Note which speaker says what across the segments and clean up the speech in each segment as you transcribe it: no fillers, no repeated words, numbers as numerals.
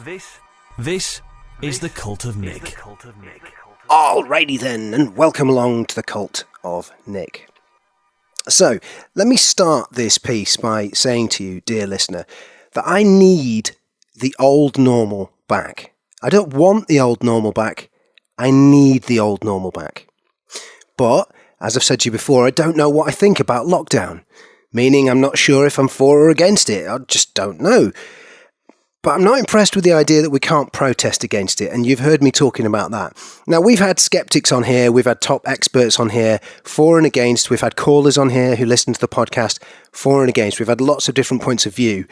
Speaker 1: This is the Cult of Nick.
Speaker 2: Alrighty then, and welcome along to the Cult of Nick. So, let me start this piece by saying to you, dear listener, that I need the old normal back. I don't want the old normal back, I need the old normal back. But, as I've said to you before, I don't know what I think about lockdown, meaning I'm not sure if I'm for or against it, I just don't know. But I'm not impressed with the idea that we can't protest against it, and you've heard me talking about that. Now, we've had skeptics on here, we've had top experts on here, for and against, we've had callers on here who listen to the podcast, for and against, we've had lots of different points of view.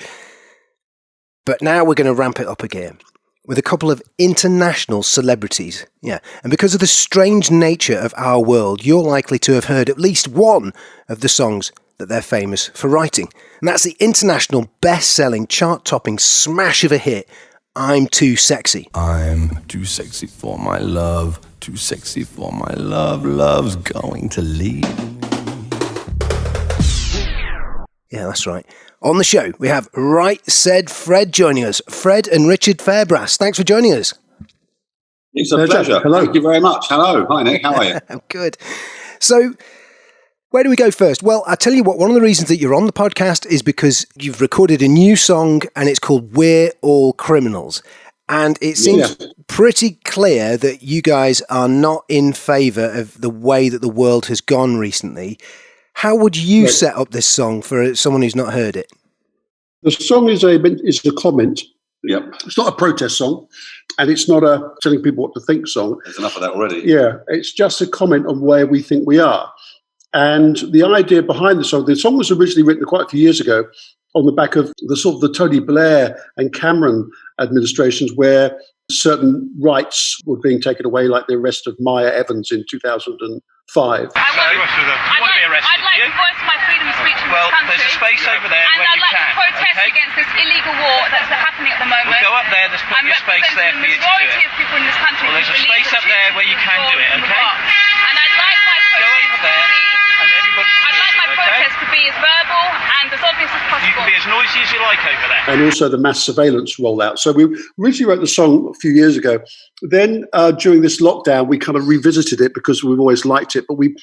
Speaker 2: But now we're going to ramp it up again, with a couple of international celebrities. Yeah, and because of the strange nature of our world, you're likely to have heard at least one of the songs that they're famous for writing. And that's the international best-selling, chart-topping smash of a hit, I'm Too Sexy.
Speaker 3: I'm too sexy for my love, too sexy for my love, love's going to leave me.
Speaker 2: Yeah, that's right. On the show, we have Right Said Fred joining us. Fred and Richard Fairbrass, thanks for joining us.
Speaker 4: It's a pleasure. Hello. Thank you very much. Hello. Hi, Nick. How are you?
Speaker 2: I'm good. So, where do we go first? Well, I tell you what, one of the reasons that you're on the podcast is because you've recorded a new song and it's called We're All Criminals. And it seems pretty clear that you guys are not in favour of the way that the world has gone recently. How would you set up this song for someone who's not heard it?
Speaker 5: The song is a comment.
Speaker 4: Yep.
Speaker 5: It's not a protest song, and it's not a telling people what to think song.
Speaker 4: There's enough of that already.
Speaker 5: Yeah, it's just a comment on where we think we are. And the idea behind the song was originally written quite a few years ago on the back of the sort of the Tony Blair and Cameron administrations, where certain rights were being taken away, like the arrest of Maya Evans in 2005.
Speaker 6: I'd like to voice my freedom of speech in this country.
Speaker 7: There's a space over there
Speaker 6: and
Speaker 7: where
Speaker 6: I'd
Speaker 7: you
Speaker 6: like
Speaker 7: can.
Speaker 6: to protest against this illegal war that's happening at the moment.
Speaker 7: We'll go up there, there's plenty of space there for you to do
Speaker 6: majority
Speaker 7: it.
Speaker 6: of people in this country.
Speaker 7: Well, there's a space up there where you can do it, okay?
Speaker 6: And I'd like my
Speaker 7: Go over there and everybody will
Speaker 6: I'd like my
Speaker 7: hear you, okay?
Speaker 6: protest to be as verbal and as obvious as possible.
Speaker 7: You can be as noisy as you like over there.
Speaker 5: And also the mass surveillance rollout. So we originally wrote the song a few years ago. Then during this lockdown, we kind of revisited it because we've always liked it, but we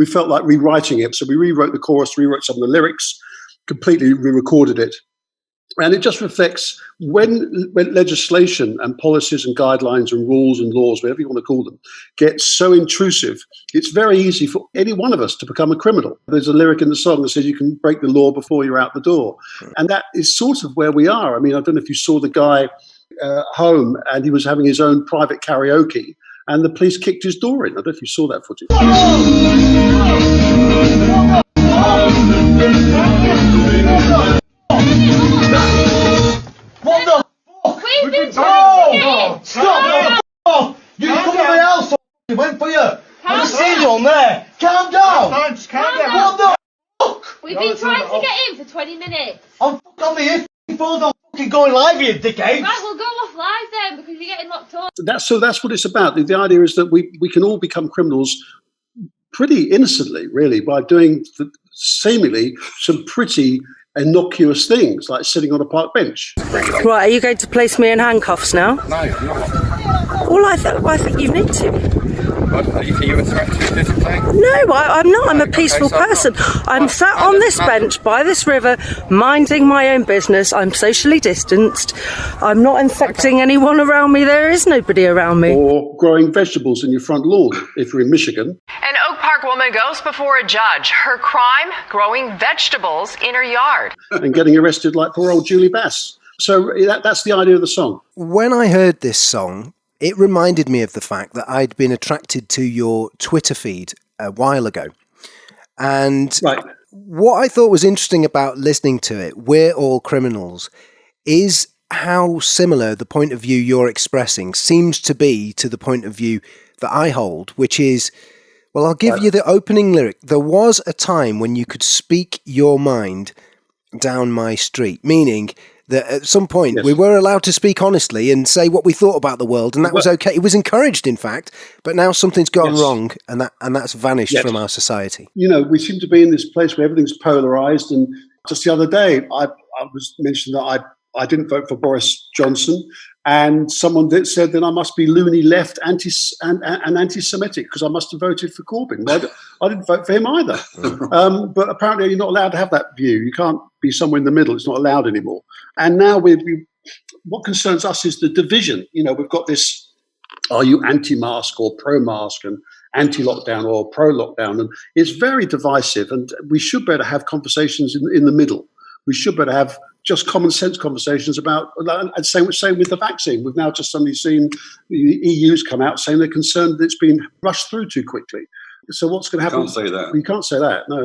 Speaker 5: felt like rewriting it. So we rewrote the chorus, rewrote some of the lyrics, completely re-recorded it. And it just reflects when legislation and policies and guidelines and rules and laws, whatever you want to call them, get so intrusive, it's very easy for any one of us to become a criminal. There's a lyric in the song that says you can break the law before you're out the door. And that is sort of where we are. I mean, I don't know if you saw the guy home and he was having his own private karaoke and the police kicked his door in. I don't know if you saw that footage.
Speaker 8: What the fuck?
Speaker 6: We've been trying to
Speaker 8: Stop! No! You come to my house, I went for you. I see you on there. Calm down.
Speaker 6: Just calm down.
Speaker 8: What the fuck?
Speaker 6: We've been trying to get in for 20 minutes.
Speaker 8: I'm on the phone, I'm fucking going live here, dickhead.
Speaker 6: Right, we'll go off live then because you're getting locked up.
Speaker 5: That's what it's about. The idea is that we can all become criminals pretty innocently, really, by doing seemingly some pretty innocuous things, like sitting on a park bench.
Speaker 9: Right, are you going to place me in handcuffs now?
Speaker 3: No, you're not.
Speaker 9: Well, I think you need to.
Speaker 3: What, are you a threat to this thing?
Speaker 9: No, I'm not. I'm a peaceful person. I'm sat on this bench by this river, minding my own business. I'm socially distanced. I'm not infecting anyone around me. There is nobody around me.
Speaker 5: Or growing vegetables in your front lawn, if you're in Michigan.
Speaker 10: An Oak Park woman goes before a judge. Her crime, growing vegetables in her yard.
Speaker 5: And getting arrested like poor old Julie Bass. So that's the idea of the song.
Speaker 2: When I heard this song, it reminded me of the fact that I'd been attracted to your Twitter feed a while ago. And what I thought was interesting about listening to it, We're All Criminals, is how similar the point of view you're expressing seems to be to the point of view that I hold, which is, well, I'll give you the opening lyric. There was a time when you could speak your mind down my street, meaning that at some point we were allowed to speak honestly and say what we thought about the world, and that was okay. It was encouraged, in fact, but now something's gone wrong, and that's vanished from our society.
Speaker 5: You know, we seem to be in this place where everything's polarised, and just the other day I was mentioning that I didn't vote for Boris Johnson, And someone that said then I must be loony left and anti-Semitic because I must have voted for Corbyn. Well, I didn't vote for him either. But apparently you're not allowed to have that view. You can't be somewhere in the middle. It's not allowed anymore. And now what concerns us is the division. We've got this, are you anti-mask or pro-mask, and anti-lockdown or pro-lockdown? And it's very divisive, and we should better have conversations in the middle. We should better have just common sense conversations about, and same with the vaccine. We've now just suddenly seen the EU's come out saying they're concerned that it's been rushed through too quickly. So what's going to happen?
Speaker 4: You can't say that.
Speaker 5: You can't say that. No,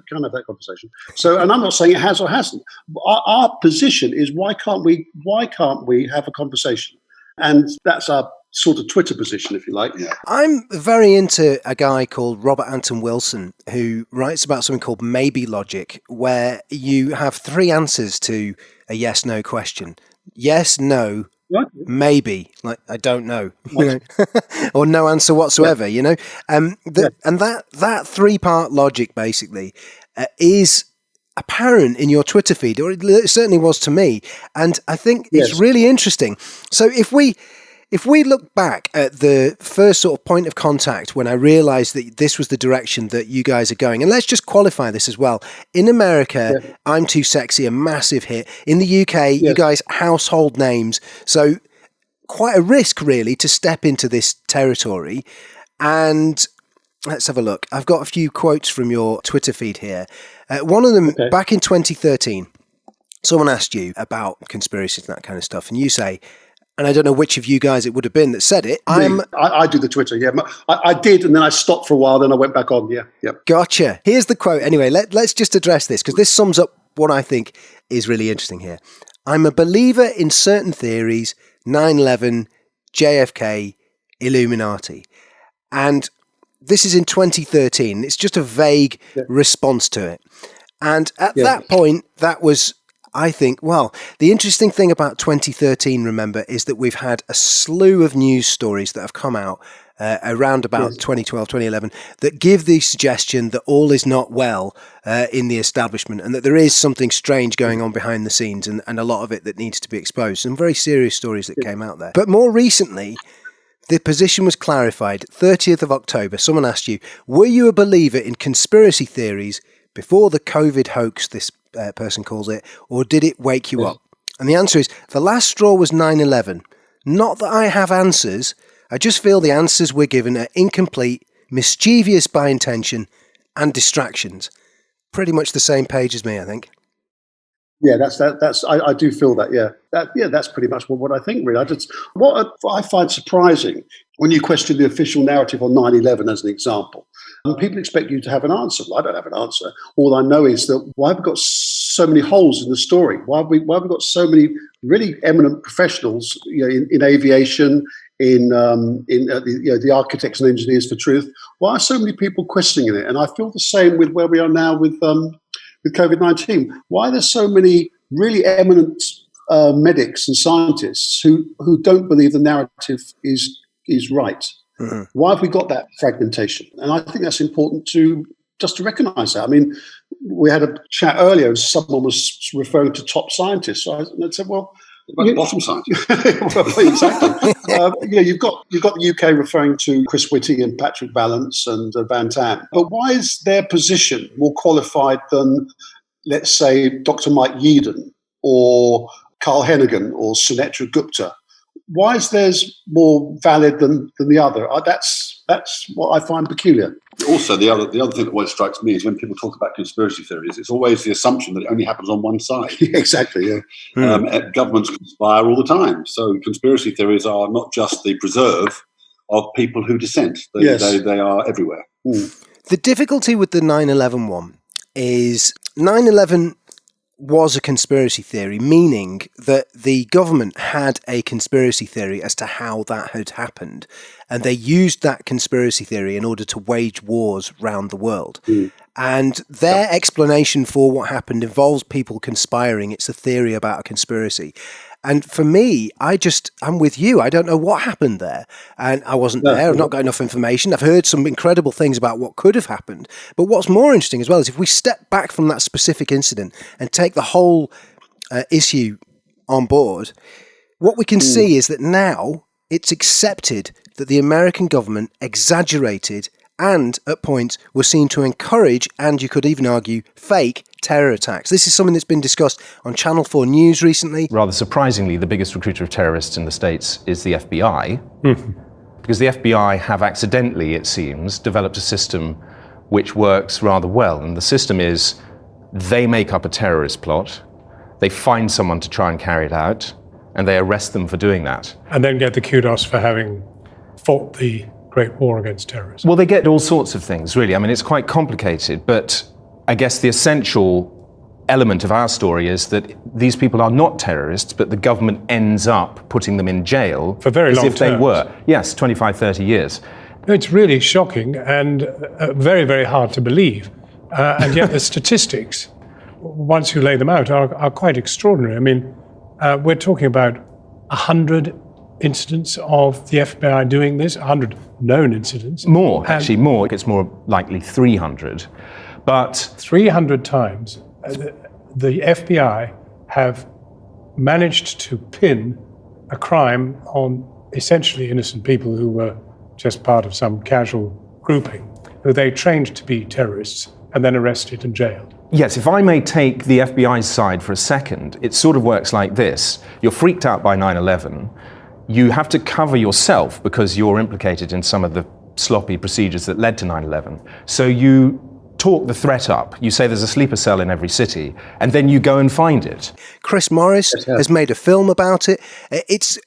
Speaker 5: can't have that conversation. So, and I'm not saying it has or hasn't. Our position is why can't we have a conversation? And that's our sort of Twitter position, if you like. Yeah.
Speaker 2: I'm very into a guy called Robert Anton Wilson who writes about something called maybe logic, where you have three answers to a yes/no question. Yes, no, maybe, like I don't know, or no answer whatsoever. And that three-part logic basically is apparent in your Twitter feed, or it certainly was to me, and I think it's really interesting. So if we look back at the first sort of point of contact when I realised that this was the direction that you guys are going, and let's just qualify this as well. In America, I'm Too Sexy, a massive hit. In the UK, you guys household names. So quite a risk, really, to step into this territory. And let's have a look. I've got a few quotes from your Twitter feed here. One of them, back in 2013, someone asked you about conspiracies and that kind of stuff, and you say, and I don't know which of you guys it would have been that said it.
Speaker 5: I do the Twitter, yeah. I did, and then I stopped for a while, then I went back on, yeah.
Speaker 2: Gotcha. Here's the quote. Anyway, let's just address this, because this sums up what I think is really interesting here. I'm a believer in certain theories, 9/11, JFK, Illuminati. And this is in 2013. It's just a vague response to it. And at that point, that was, I think, well, the interesting thing about 2013, remember, is that we've had a slew of news stories that have come out around about 2012, 2011, that give the suggestion that all is not well in the establishment, and that there is something strange going on behind the scenes, and a lot of it that needs to be exposed. Some very serious stories that came out there. But more recently, the position was clarified. 30th of October, someone asked you, were you a believer in conspiracy theories before the COVID hoax, this person calls it, or did it wake you up? And the answer is, the last straw was 9/11. Not that I have answers, I just feel the answers we're given are incomplete, mischievous by intention, and distractions. Pretty much the same page as me, I think.
Speaker 5: Yeah, I do feel that. Yeah, that's pretty much what I think. Really, what I find surprising when you question the official narrative on 9/11 as an example, people expect you to have an answer. Well, I don't have an answer. All I know is that why have we got so many holes in the story? Why have we got so many really eminent professionals, in aviation, in the architects and engineers for truth? Why are so many people questioning it? And I feel the same with where we are now with COVID-19. Why are there so many really eminent medics and scientists who don't believe the narrative is right? Mm-hmm. Why have we got that fragmentation? And I think that's important to recognise that. I mean, we had a chat earlier and someone was referring to top scientists. So I said, well,
Speaker 4: bottom scientists.
Speaker 5: Exactly. You've got the UK referring to Chris Whitty and Patrick Vallance and Van Tam. But why is their position more qualified than, let's say, Dr. Mike Yeadon or Carl Hennigan or Sunetra Gupta? Why is theirs more valid than the other? That's what I find peculiar.
Speaker 4: Also, the other thing that always strikes me is when people talk about conspiracy theories, it's always the assumption that it only happens on one side.
Speaker 5: Exactly, yeah.
Speaker 4: Governments conspire all the time. So conspiracy theories are not just the preserve of people who dissent. They are everywhere.
Speaker 2: Mm. The difficulty with the 9/11 one is 9/11 was a conspiracy theory, meaning that the government had a conspiracy theory as to how that had happened, and they used that conspiracy theory in order to wage wars around the world. Mm. And their explanation for what happened involves people conspiring. It's a theory about a conspiracy. And for me, I'm with you. I don't know what happened there. And I wasn't there. I've not got enough information. I've heard some incredible things about what could have happened. But what's more interesting as well is if we step back from that specific incident and take the whole issue on board, What we can see is that now it's accepted that the American government exaggerated and, at points, were seen to encourage, and you could even argue, fake terror attacks. This is something that's been discussed on Channel 4 News recently.
Speaker 11: Rather surprisingly, the biggest recruiter of terrorists in the States is the FBI, because the FBI have accidentally, it seems, developed a system which works rather well. And the system is they make up a terrorist plot, they find someone to try and carry it out, and they arrest them for doing that.
Speaker 12: And then get the kudos for having fought the Great War against terrorism.
Speaker 11: Well, they get all sorts of things, really. I mean, it's quite complicated, but I guess the essential element of our story is that these people are not terrorists, but the government ends up putting them in jail
Speaker 12: for very long
Speaker 11: as if they were. Yes, 25, 30 years.
Speaker 12: It's really shocking and very, very hard to believe. And yet the statistics, once you lay them out, are quite extraordinary. I mean, we're talking about 100 incidents of the FBI doing this, 100 known incidents.
Speaker 11: More, actually, more. It's more likely 300. But
Speaker 12: 300 times, the FBI have managed to pin a crime on essentially innocent people who were just part of some casual grouping, who they trained to be terrorists and then arrested and jailed.
Speaker 11: Yes, if I may take the FBI's side for a second, it sort of works like this. You're freaked out by 9/11. You have to cover yourself because you're implicated in some of the sloppy procedures that led to 9/11. So you talk the threat up. You say there's a sleeper cell in every city, and then you go and find it.
Speaker 2: Chris Morris has made a film about it. It's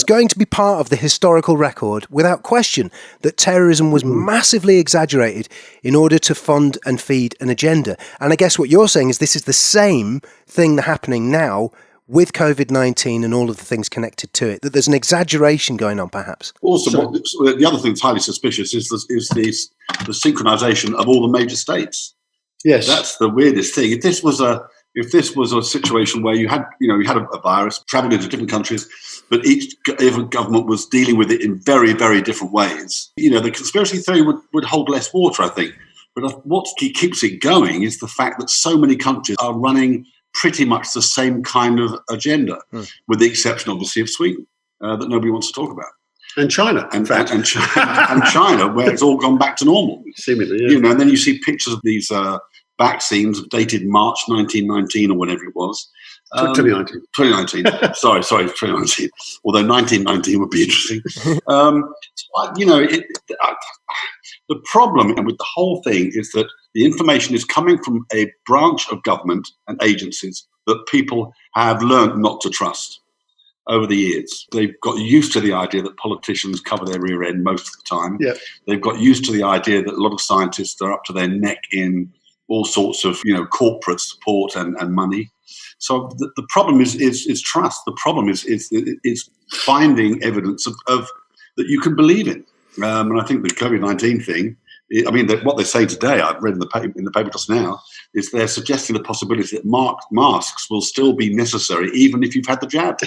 Speaker 2: going to be part of the historical record, without question, that terrorism was massively exaggerated in order to fund and feed an agenda. And I guess what you're saying is this is the same thing happening now with COVID-19 and all of the things connected to it, that there's an exaggeration going on, perhaps.
Speaker 4: Also, the other thing that's highly suspicious is the synchronization of all the major states.
Speaker 5: Yes,
Speaker 4: that's the weirdest thing. If this was a situation where you had a virus traveling into different countries, but each government was dealing with it in very, very different ways, the conspiracy theory would hold less water, I think. But what keeps it going is the fact that so many countries are running pretty much the same kind of agenda, with the exception, obviously, of Sweden, that nobody wants to talk about.
Speaker 5: And China,
Speaker 4: and China, where it's all gone back to normal.
Speaker 5: Seemingly, yeah.
Speaker 4: And then you see pictures of these vaccines dated March 1919 or whenever it was.
Speaker 5: 2019.
Speaker 4: 2019. sorry, 2019. Although 1919 would be interesting. The problem with the whole thing is that the information is coming from a branch of government and agencies that people have learned not to trust over the years. They've got used to the idea that politicians cover their rear end most of the time.
Speaker 5: Yeah.
Speaker 4: They've got used to the idea that a lot of scientists are up to their neck in all sorts of corporate support and money. So the problem is trust. The problem is finding evidence of that you can believe in. And I think the COVID-19 thing, what they say today, I've read in the paper just now, is they're suggesting the possibility that masks will still be necessary even if you've had the jab.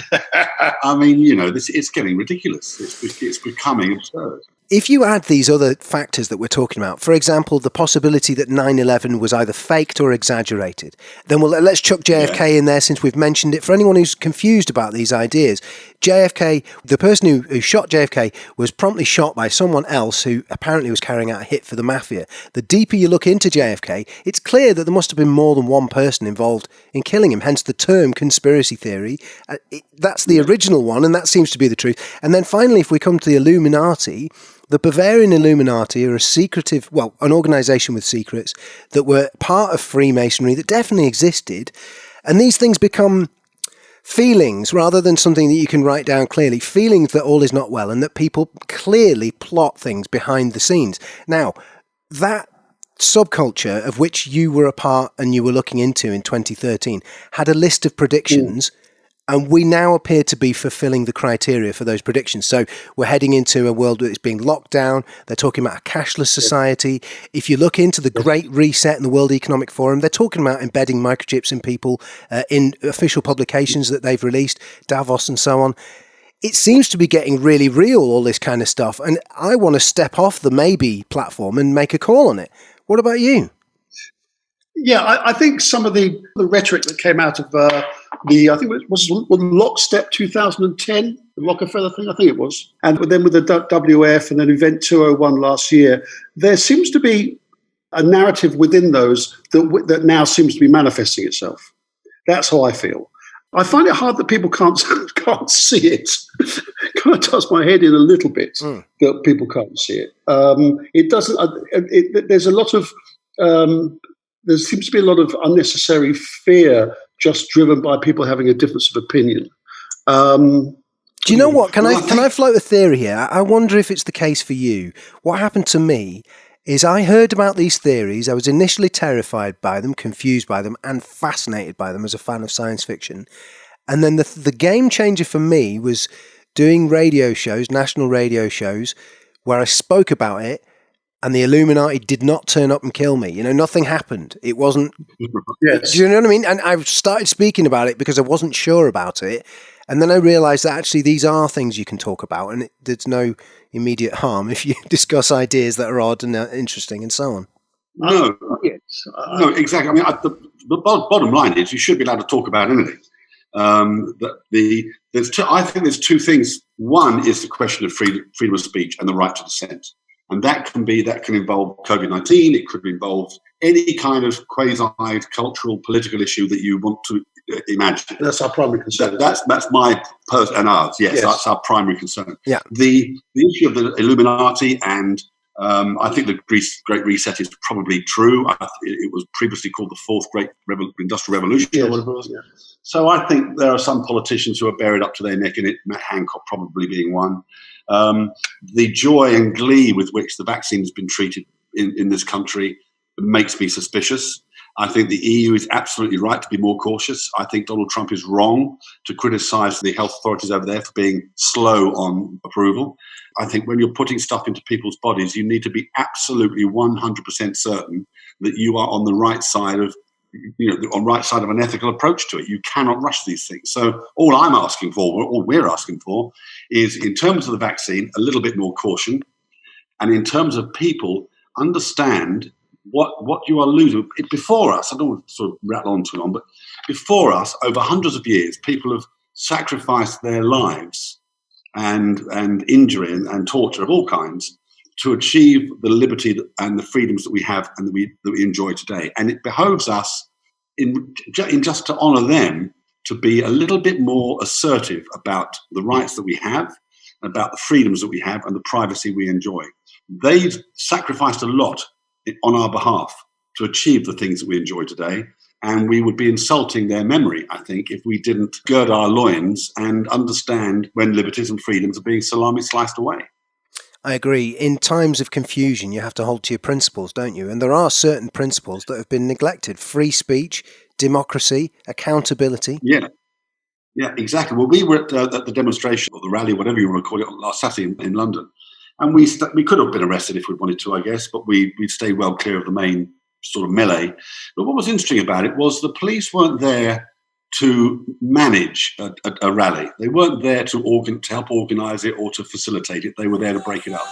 Speaker 4: It's getting ridiculous. It's becoming absurd.
Speaker 2: If you add these other factors that we're talking about, for example, the possibility that 9/11 was either faked or exaggerated, then let's chuck JFK in there since we've mentioned it. For anyone who's confused about these ideas, JFK, the person who shot JFK was promptly shot by someone else who apparently was carrying out a hit for the mafia. The deeper you look into JFK, it's clear that there must have been more than one person involved in killing him, hence the term conspiracy theory. That's the original one, and that seems to be the truth. And then finally, if we come to the Illuminati, the Bavarian Illuminati are an organisation with secrets that were part of Freemasonry that definitely existed. And these things become feelings rather than something that you can write down clearly. Feelings that all is not well and that people clearly plot things behind the scenes. Now, that subculture of which you were a part and you were looking into in 2013 had a list of predictions. And we now appear to be fulfilling the criteria for those predictions. So we're heading into a world that's being locked down. They're talking about a cashless society. If you look into the Great Reset and the World Economic Forum, they're talking about embedding microchips in people in official publications that they've released, Davos and so on. It seems to be getting really real, all this kind of stuff. And I want to step off the maybe platform and make a call on it. What about you?
Speaker 5: Yeah, I think some of the rhetoric that came out of I think it was Lockstep 2010, the Rockefeller thing, I think it was. And then with the WF and then Event 201 last year, there seems to be a narrative within those that now seems to be manifesting itself. That's how I feel. I find it hard that people can't see it. Kind of does my head in a little bit that people can't see it. It doesn't. There's a lot of. There seems to be a lot of unnecessary fear just driven by people having a difference of opinion.
Speaker 2: Do you know what? Can I float a theory here? I wonder if it's the case for you. What happened to me is I heard about these theories. I was initially terrified by them, confused by them, and fascinated by them as a fan of science fiction. And then the game changer for me was doing radio shows, national radio shows, where I spoke about it, and the Illuminati did not turn up and kill me. You know, nothing happened. It wasn't...
Speaker 5: Yes.
Speaker 2: Do you know what I mean? And I started speaking about it because I wasn't sure about it. And then I realised that actually these are things you can talk about, and there's no immediate harm if you discuss ideas that are odd and interesting and so on.
Speaker 4: No, exactly. I mean, the bottom line is you should be allowed to talk about anything. I think there's two things. One is the question of freedom of speech and the right to dissent. And that can involve COVID-19. It could involve any kind of quasi-cultural political issue that you want to imagine.
Speaker 5: That's our primary concern.
Speaker 4: That's my and ours. Yes, that's our primary concern.
Speaker 2: Yeah.
Speaker 4: The issue of the Illuminati and I think the Great Reset is probably true. It was previously called the Fourth Great Industrial Revolution.
Speaker 5: Yeah.
Speaker 4: So I think there are some politicians who are buried up to their neck in it, Matt Hancock probably being one. The joy and glee with which the vaccine has been treated in this country makes me suspicious. I think the EU is absolutely right to be more cautious. I think Donald Trump is wrong to criticise the health authorities over there for being slow on approval. I think when you're putting stuff into people's bodies, you need to be absolutely 100% certain that you are on the right side of an ethical approach to it. You cannot rush these things. So all I'm asking for, all we're asking for, is in terms of the vaccine, a little bit more caution. And in terms of people, understand what you are losing. Before us, I don't want to sort of rattle on too long, but before us, over hundreds of years, people have sacrificed their lives and injury and torture of all kinds to achieve the liberty and the freedoms that we have and that we enjoy today. And it behoves us, in just to honour them, to be a little bit more assertive about the rights that we have, about the freedoms that we have and the privacy we enjoy. They've sacrificed a lot on our behalf to achieve the things that we enjoy today. And we would be insulting their memory, I think, if we didn't gird our loins and understand when liberties and freedoms are being salami sliced away.
Speaker 2: I agree. In times of confusion, you have to hold to your principles, don't you? And there are certain principles that have been neglected. Free speech, democracy, accountability.
Speaker 4: Yeah, exactly. Well, we were at the demonstration or the rally, whatever you want to call it, last Saturday in London. And we could have been arrested if we wanted to, I guess, but we stayed well clear of the main sort of melee. But what was interesting about it was the police weren't there to manage a rally. They weren't there to help organise it or to facilitate it. They were there to break it up.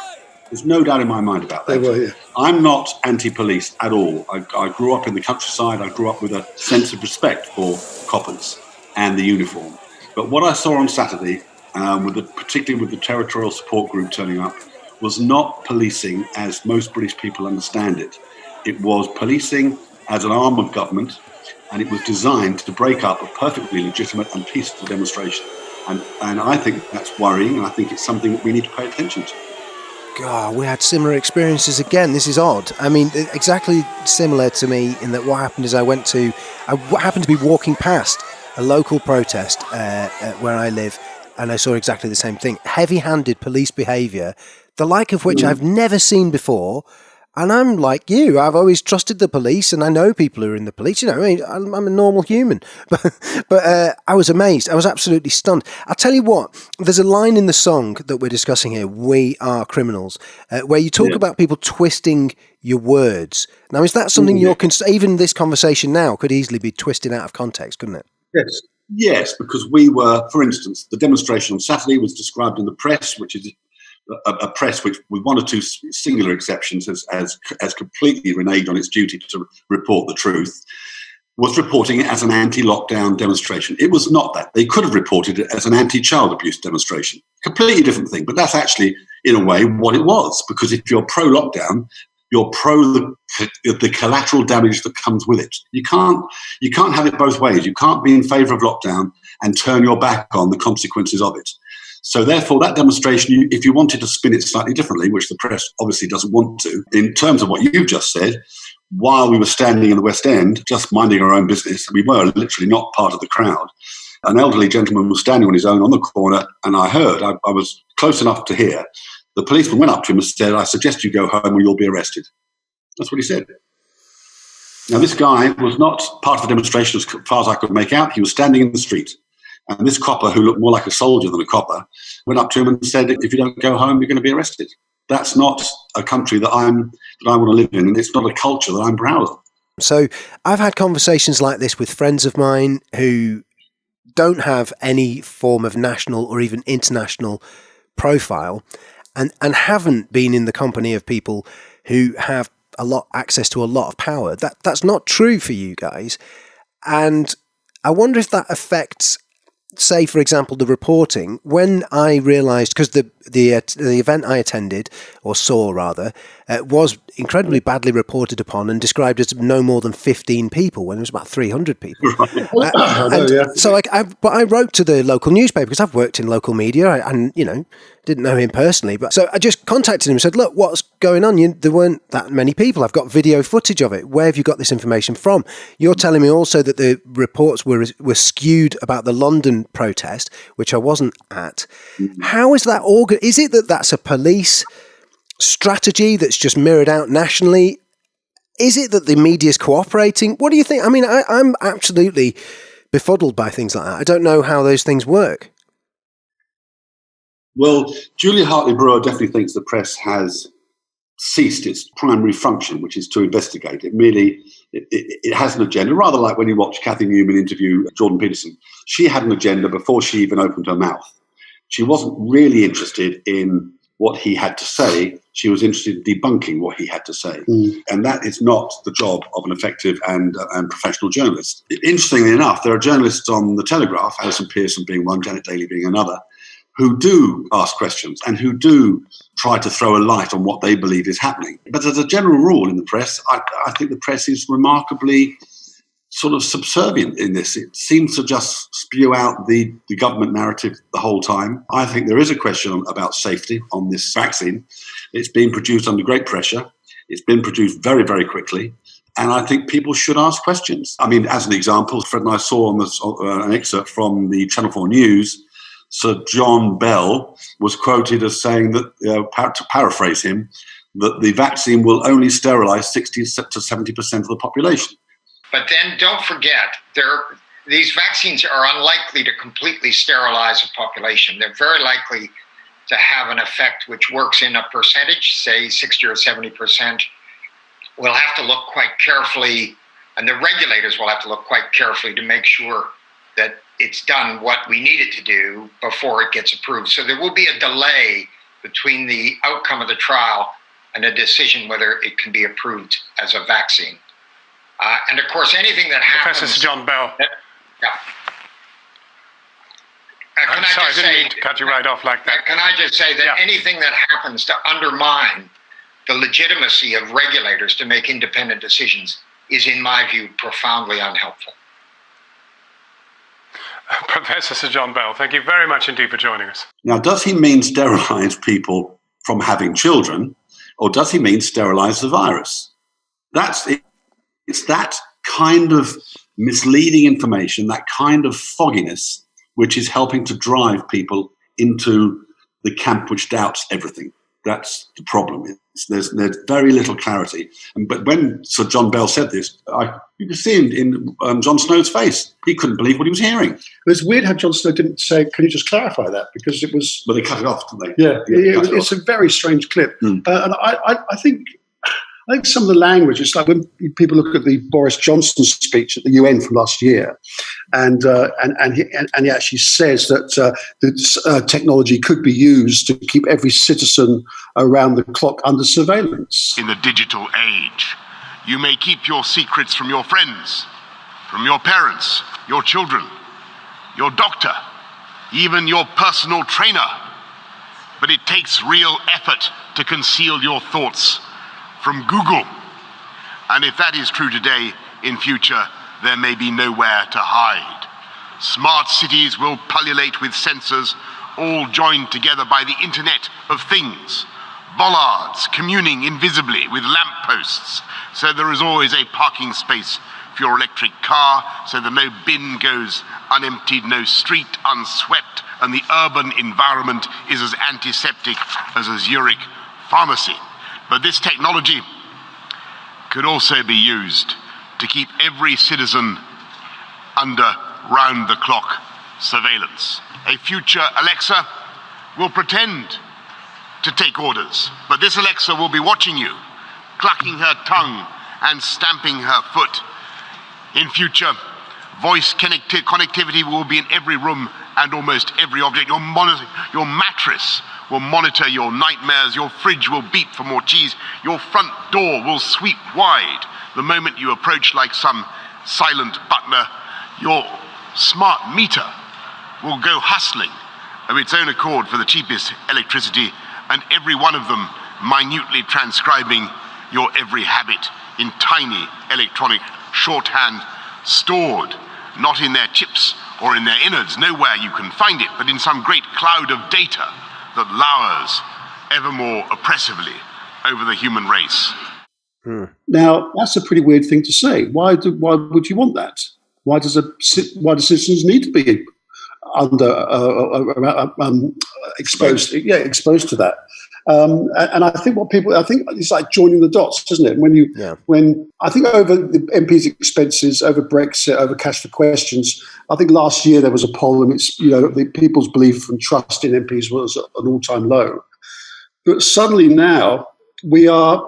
Speaker 4: There's no doubt in my mind about that.
Speaker 5: They were, yeah.
Speaker 4: I'm not anti-police at all. I grew up in the countryside. I grew up with a sense of respect for coppers and the uniform. But what I saw on Saturday, particularly with the territorial support group turning up, was not policing as most British people understand it. It was policing as an arm of government, and it was designed to break up a perfectly legitimate and peaceful demonstration. And I think that's worrying, and I think it's something that we need to pay attention to.
Speaker 2: God, we had similar experiences again. This is odd. I mean, exactly similar to me in that what happened is I happened to be walking past a local protest where I live, and I saw exactly the same thing. Heavy-handed police behaviour, the like of which I've never seen before. And I'm like you. I've always trusted the police, and I know people who are in the police. You know, I mean, I'm a normal human. But I was amazed. I was absolutely stunned. I'll tell you what. There's a line in the song that we're discussing here, "We Are Criminals," where you talk about people twisting your words. Now, is that something even this conversation now could easily be twisted out of context, couldn't it?
Speaker 5: Yes.
Speaker 4: Yes, because we were, for instance, the demonstration on Saturday was described in the press, which is a press which, with one or two singular exceptions, has completely reneged on its duty to report the truth. was reporting it as an anti-lockdown demonstration. It was not that. They could have reported it as an anti-child abuse demonstration. Completely different thing. But that's actually, in a way, what it was. Because if you're pro-lockdown, you're pro the collateral damage that comes with it. You can't have it both ways. You can't be in favour of lockdown and turn your back on the consequences of it. So therefore, that demonstration, if you wanted to spin it slightly differently, which the press obviously doesn't want to, in terms of what you've just said, while we were standing in the West End, just minding our own business, we were literally not part of the crowd. An elderly gentleman was standing on his own on the corner, and I was close enough to hear. The policeman went up to him and said, "I suggest you go home or you'll be arrested." That's what he said. Now, this guy was not part of the demonstration as far as I could make out. He was standing in the street. And this copper, who looked more like a soldier than a copper, went up to him and said, "If you don't go home, you're going to be arrested." That's not a country that I want to live in, and it's not a culture that I'm proud of.
Speaker 2: So I've had conversations like this with friends of mine who don't have any form of national or even international profile and haven't been in the company of people who have access to a lot of power. That's not true for you guys. And I wonder if that affects, say, for example, the reporting. When I realised, because the event I attended, or saw rather, was incredibly badly reported upon and described as no more than 15 people when it was about 300 people. So I wrote to the local newspaper because I've worked in local media and didn't know him personally. But so I just contacted him and said, "Look, what's going on? There weren't that many people. I've got video footage of it. Where have you got this information from? You're telling me also that the reports were skewed about the London protest, which I wasn't at. How is that Is it that's a police strategy that's just mirrored out nationally? Is it that the media's cooperating? What do you think? I mean, I'm absolutely befuddled by things like that. I don't know how those things work.
Speaker 4: Well, Julia Hartley-Brewer definitely thinks the press has ceased its primary function, which is to investigate. It has an agenda, rather like when you watch Cathy Newman interview Jordan Peterson. She had an agenda before she even opened her mouth. She wasn't really interested in what he had to say. She was interested in debunking what he had to say. And that is not the job of an effective and professional journalist. Interestingly enough, there are journalists on The Telegraph, Alison Pearson being one, Janet Daly being another, who do ask questions and who do try to throw a light on what they believe is happening. But as a general rule in the press, I think the press is remarkably sort of subservient in this. It seems to just spew out the government narrative the whole time. I think there is a question about safety on this vaccine. It's being produced under great pressure. It's been produced very, very quickly. And I think people should ask questions. I mean, as an example, Fred and I saw on an excerpt from the Channel 4 News, Sir John Bell was quoted as saying that, to paraphrase him, that the vaccine will only sterilise 60 to 70% of the population.
Speaker 13: But then don't forget, these vaccines are unlikely to completely sterilize a population. They're very likely to have an effect which works in a percentage, say 60 or 70%. We'll have to look quite carefully, and the regulators will have to look quite carefully to make sure that it's done what we need it to do before it gets approved. So there will be a delay between the outcome of the trial and a decision whether it can be approved as a vaccine. And of course, anything that happens...
Speaker 14: Professor Sir John Bell.
Speaker 13: Yeah.
Speaker 14: I didn't mean to cut you right off like that.
Speaker 13: Can I just say that anything that happens to undermine the legitimacy of regulators to make independent decisions is, in my view, profoundly unhelpful.
Speaker 14: Professor Sir John Bell, thank you very much indeed for joining us.
Speaker 4: Now, does he mean sterilise people from having children, or does he mean sterilise the virus? It's that kind of misleading information, that kind of fogginess, which is helping to drive people into the camp which doubts everything. That's the problem. There's very little clarity. But when Sir John Bell said this, you could see in Jon Snow's face. He couldn't believe what he was hearing.
Speaker 5: It was weird how Jon Snow didn't say, "Can you just clarify that?" Because it was...
Speaker 4: Well, they cut it off, didn't they?
Speaker 5: Yeah, it's a very strange clip. And I think some of the language, it's like when people look at the Boris Johnson speech at the UN from last year, and he actually says that technology could be used to keep every citizen around the clock under surveillance.
Speaker 15: In the digital age, you may keep your secrets from your friends, from your parents, your children, your doctor, even your personal trainer. But it takes real effort to conceal your thoughts from Google. And if that is true today, in future, there may be nowhere to hide. Smart cities will pullulate with sensors, all joined together by the Internet of Things. Bollards communing invisibly with lampposts, so there is always a parking space for your electric car, so that no bin goes unemptied, no street unswept, and the urban environment is as antiseptic as a Zurich pharmacy. But this technology could also be used to keep every citizen under round-the-clock surveillance. A future Alexa will pretend to take orders, but this Alexa will be watching you, clucking her tongue and stamping her foot. In future, voice connectivity will be in every room and almost every object. Your mattress will monitor your nightmares. Your fridge will beep for more cheese. Your front door will sweep wide the moment you approach like some silent butler. Your smart meter will go hustling of its own accord for the cheapest electricity, and every one of them minutely transcribing your every habit in tiny electronic shorthand, stored not in their chips or in their innards, nowhere you can find it, but in some great cloud of data that lowers ever more oppressively over the human race.
Speaker 5: Now, that's a pretty weird thing to say. Why would you want that? Why do citizens need to be exposed to that? And I think it's like joining the dots, isn't it? When I think over the MP's expenses, over Brexit, over cash for questions, I think last year there was a poll, and it's the people's belief and trust in MPs was at an all-time low. But suddenly now we're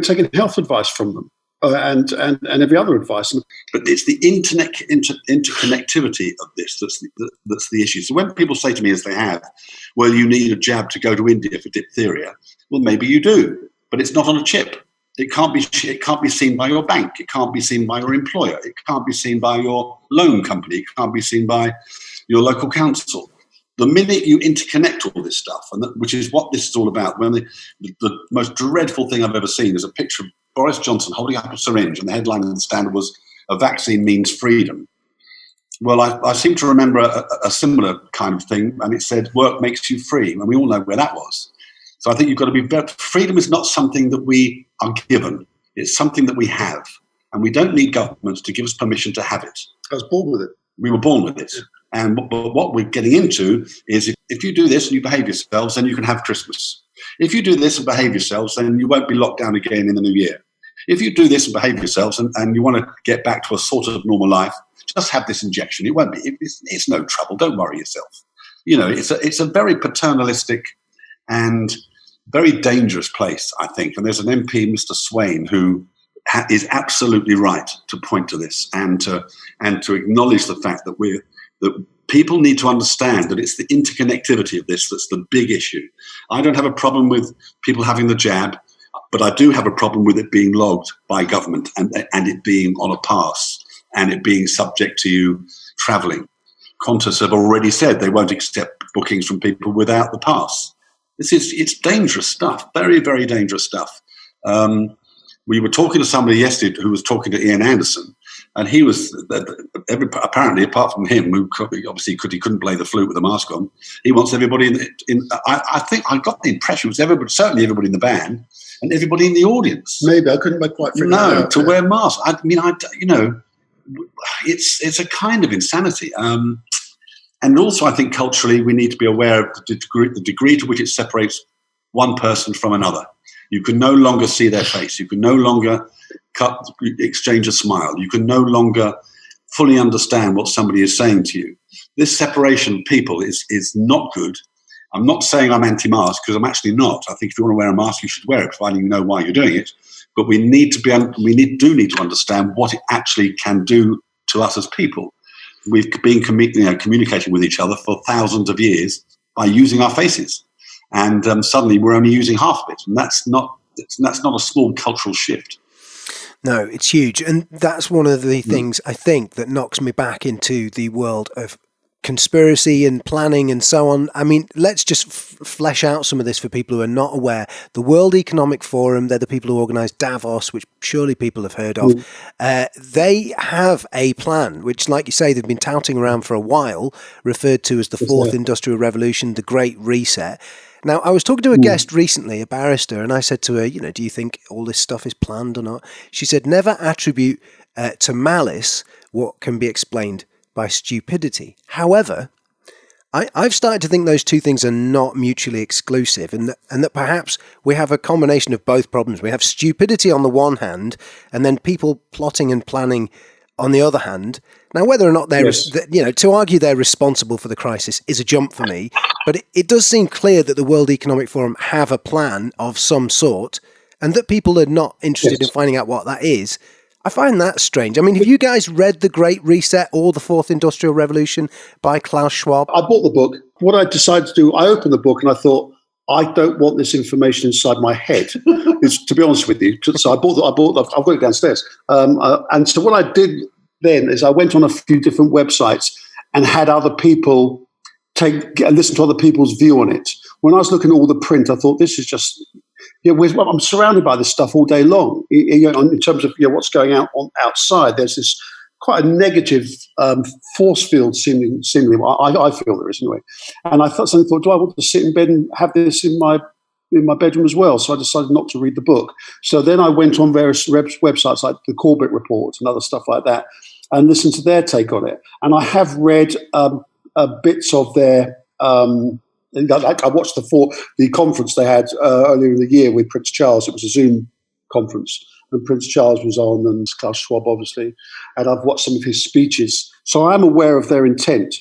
Speaker 5: taking health advice from them. And every other advice.
Speaker 4: But it's the interconnectivity of this that's the issue. So when people say to me, as they have, well, you need a jab to go to India for diphtheria, well, maybe you do, but it's not on a chip. It can't be seen by your bank. It can't be seen by your employer. It can't be seen by your loan company. It can't be seen by your local council. The minute you interconnect all this stuff, which is what this is all about, when the most dreadful thing I've ever seen is a picture of Boris Johnson holding up a syringe, and the headline in the Standard was, "A vaccine means freedom." Well, I seem to remember a similar kind of thing, and it said, "Work makes you free," and we all know where that was. So I think you've got to be better. Freedom is not something that we are given. It's something that we have, and we don't need governments to give us permission to have it.
Speaker 5: I was born with it.
Speaker 4: We were born with it. And what we're getting into is if you do this and you behave yourselves, then you can have Christmas. If you do this and behave yourselves, then you won't be locked down again in the new year. If you do this and behave yourselves and you want to get back to a sort of normal life, just have this injection. It won't be. It's no trouble. Don't worry yourself. It's a very paternalistic and very dangerous place, I think. And there's an MP, Mr. Swain, who is absolutely right to point to this and to acknowledge the fact that that people need to understand that it's the interconnectivity of this that's the big issue. I don't have a problem with people having the jab, but I do have a problem with it being logged by government and it being on a pass and it being subject to you travelling. Qantas have already said they won't accept bookings from people without the pass. It's dangerous stuff, very, very dangerous stuff. We were talking to somebody yesterday who was talking to Ian Anderson, and he was apparently, apart from him, who obviously he couldn't play the flute with a mask on, he wants everybody in. I think I got the impression it was certainly everybody in the band and everybody in the audience.
Speaker 5: Maybe I couldn't quite figure that out.
Speaker 4: To wear masks. I mean, it's a kind of insanity. And also, I think culturally, we need to be aware of the degree to which it separates one person from another. You can no longer see their face. You can no longer exchange a smile. You can no longer fully understand what somebody is saying to you. This separation of people is not good. I'm not saying I'm anti-mask, because I'm actually not. I think if you want to wear a mask, you should wear it, providing you know why you're doing it. But we do need to understand what it actually can do to us as people. We've been communicating with each other for thousands of years by using our faces. And suddenly we're only using half of it, and that's not a small cultural shift.
Speaker 2: No, it's huge. And that's one of the things I think that knocks me back into the world of conspiracy and planning and so on. I mean, let's just flesh out some of this for people who are not aware. The World Economic Forum, they're the people who organise Davos, which surely people have heard of. They have a plan, which, like you say, they've been touting around for a while, referred to as the Fourth Industrial Revolution, the Great Reset. Now, I was talking to a guest recently, a barrister, and I said to her, do you think all this stuff is planned or not? She said, never attribute to malice what can be explained by stupidity. However, I've started to think those two things are not mutually exclusive, and that perhaps we have a combination of both problems. We have stupidity on the one hand, and then people plotting and planning on the other hand. Now, whether or not they're, to argue they're responsible for the crisis is a jump for me, but it does seem clear that the World Economic Forum have a plan of some sort, and that people are not interested in finding out what that is. I find that strange. I mean, have you guys read The Great Reset or The Fourth Industrial Revolution by Klaus Schwab?
Speaker 5: I bought the book. What I decided to do, I opened the book and I thought, I don't want this information inside my head. It's, to be honest with you. So I've got it downstairs. And so what I did then is I went on a few different websites and had other people listen to other people's view on it. When I was looking at all the print, I thought, this is just... I'm surrounded by this stuff all day long. In terms of what's going outside, there's this quite a negative force field, seemingly. I feel there is anyway. And I thought, do I want to sit in bed and have this in my bedroom as well? So I decided not to read the book. So then I went on various websites like the Corbett Report and other stuff like that, and listened to their take on it. And I have read bits of their. I watched the conference they had earlier in the year with Prince Charles. It was a Zoom conference, and Prince Charles was on, and Klaus Schwab, obviously. And I've watched some of his speeches, so I am aware of their intent.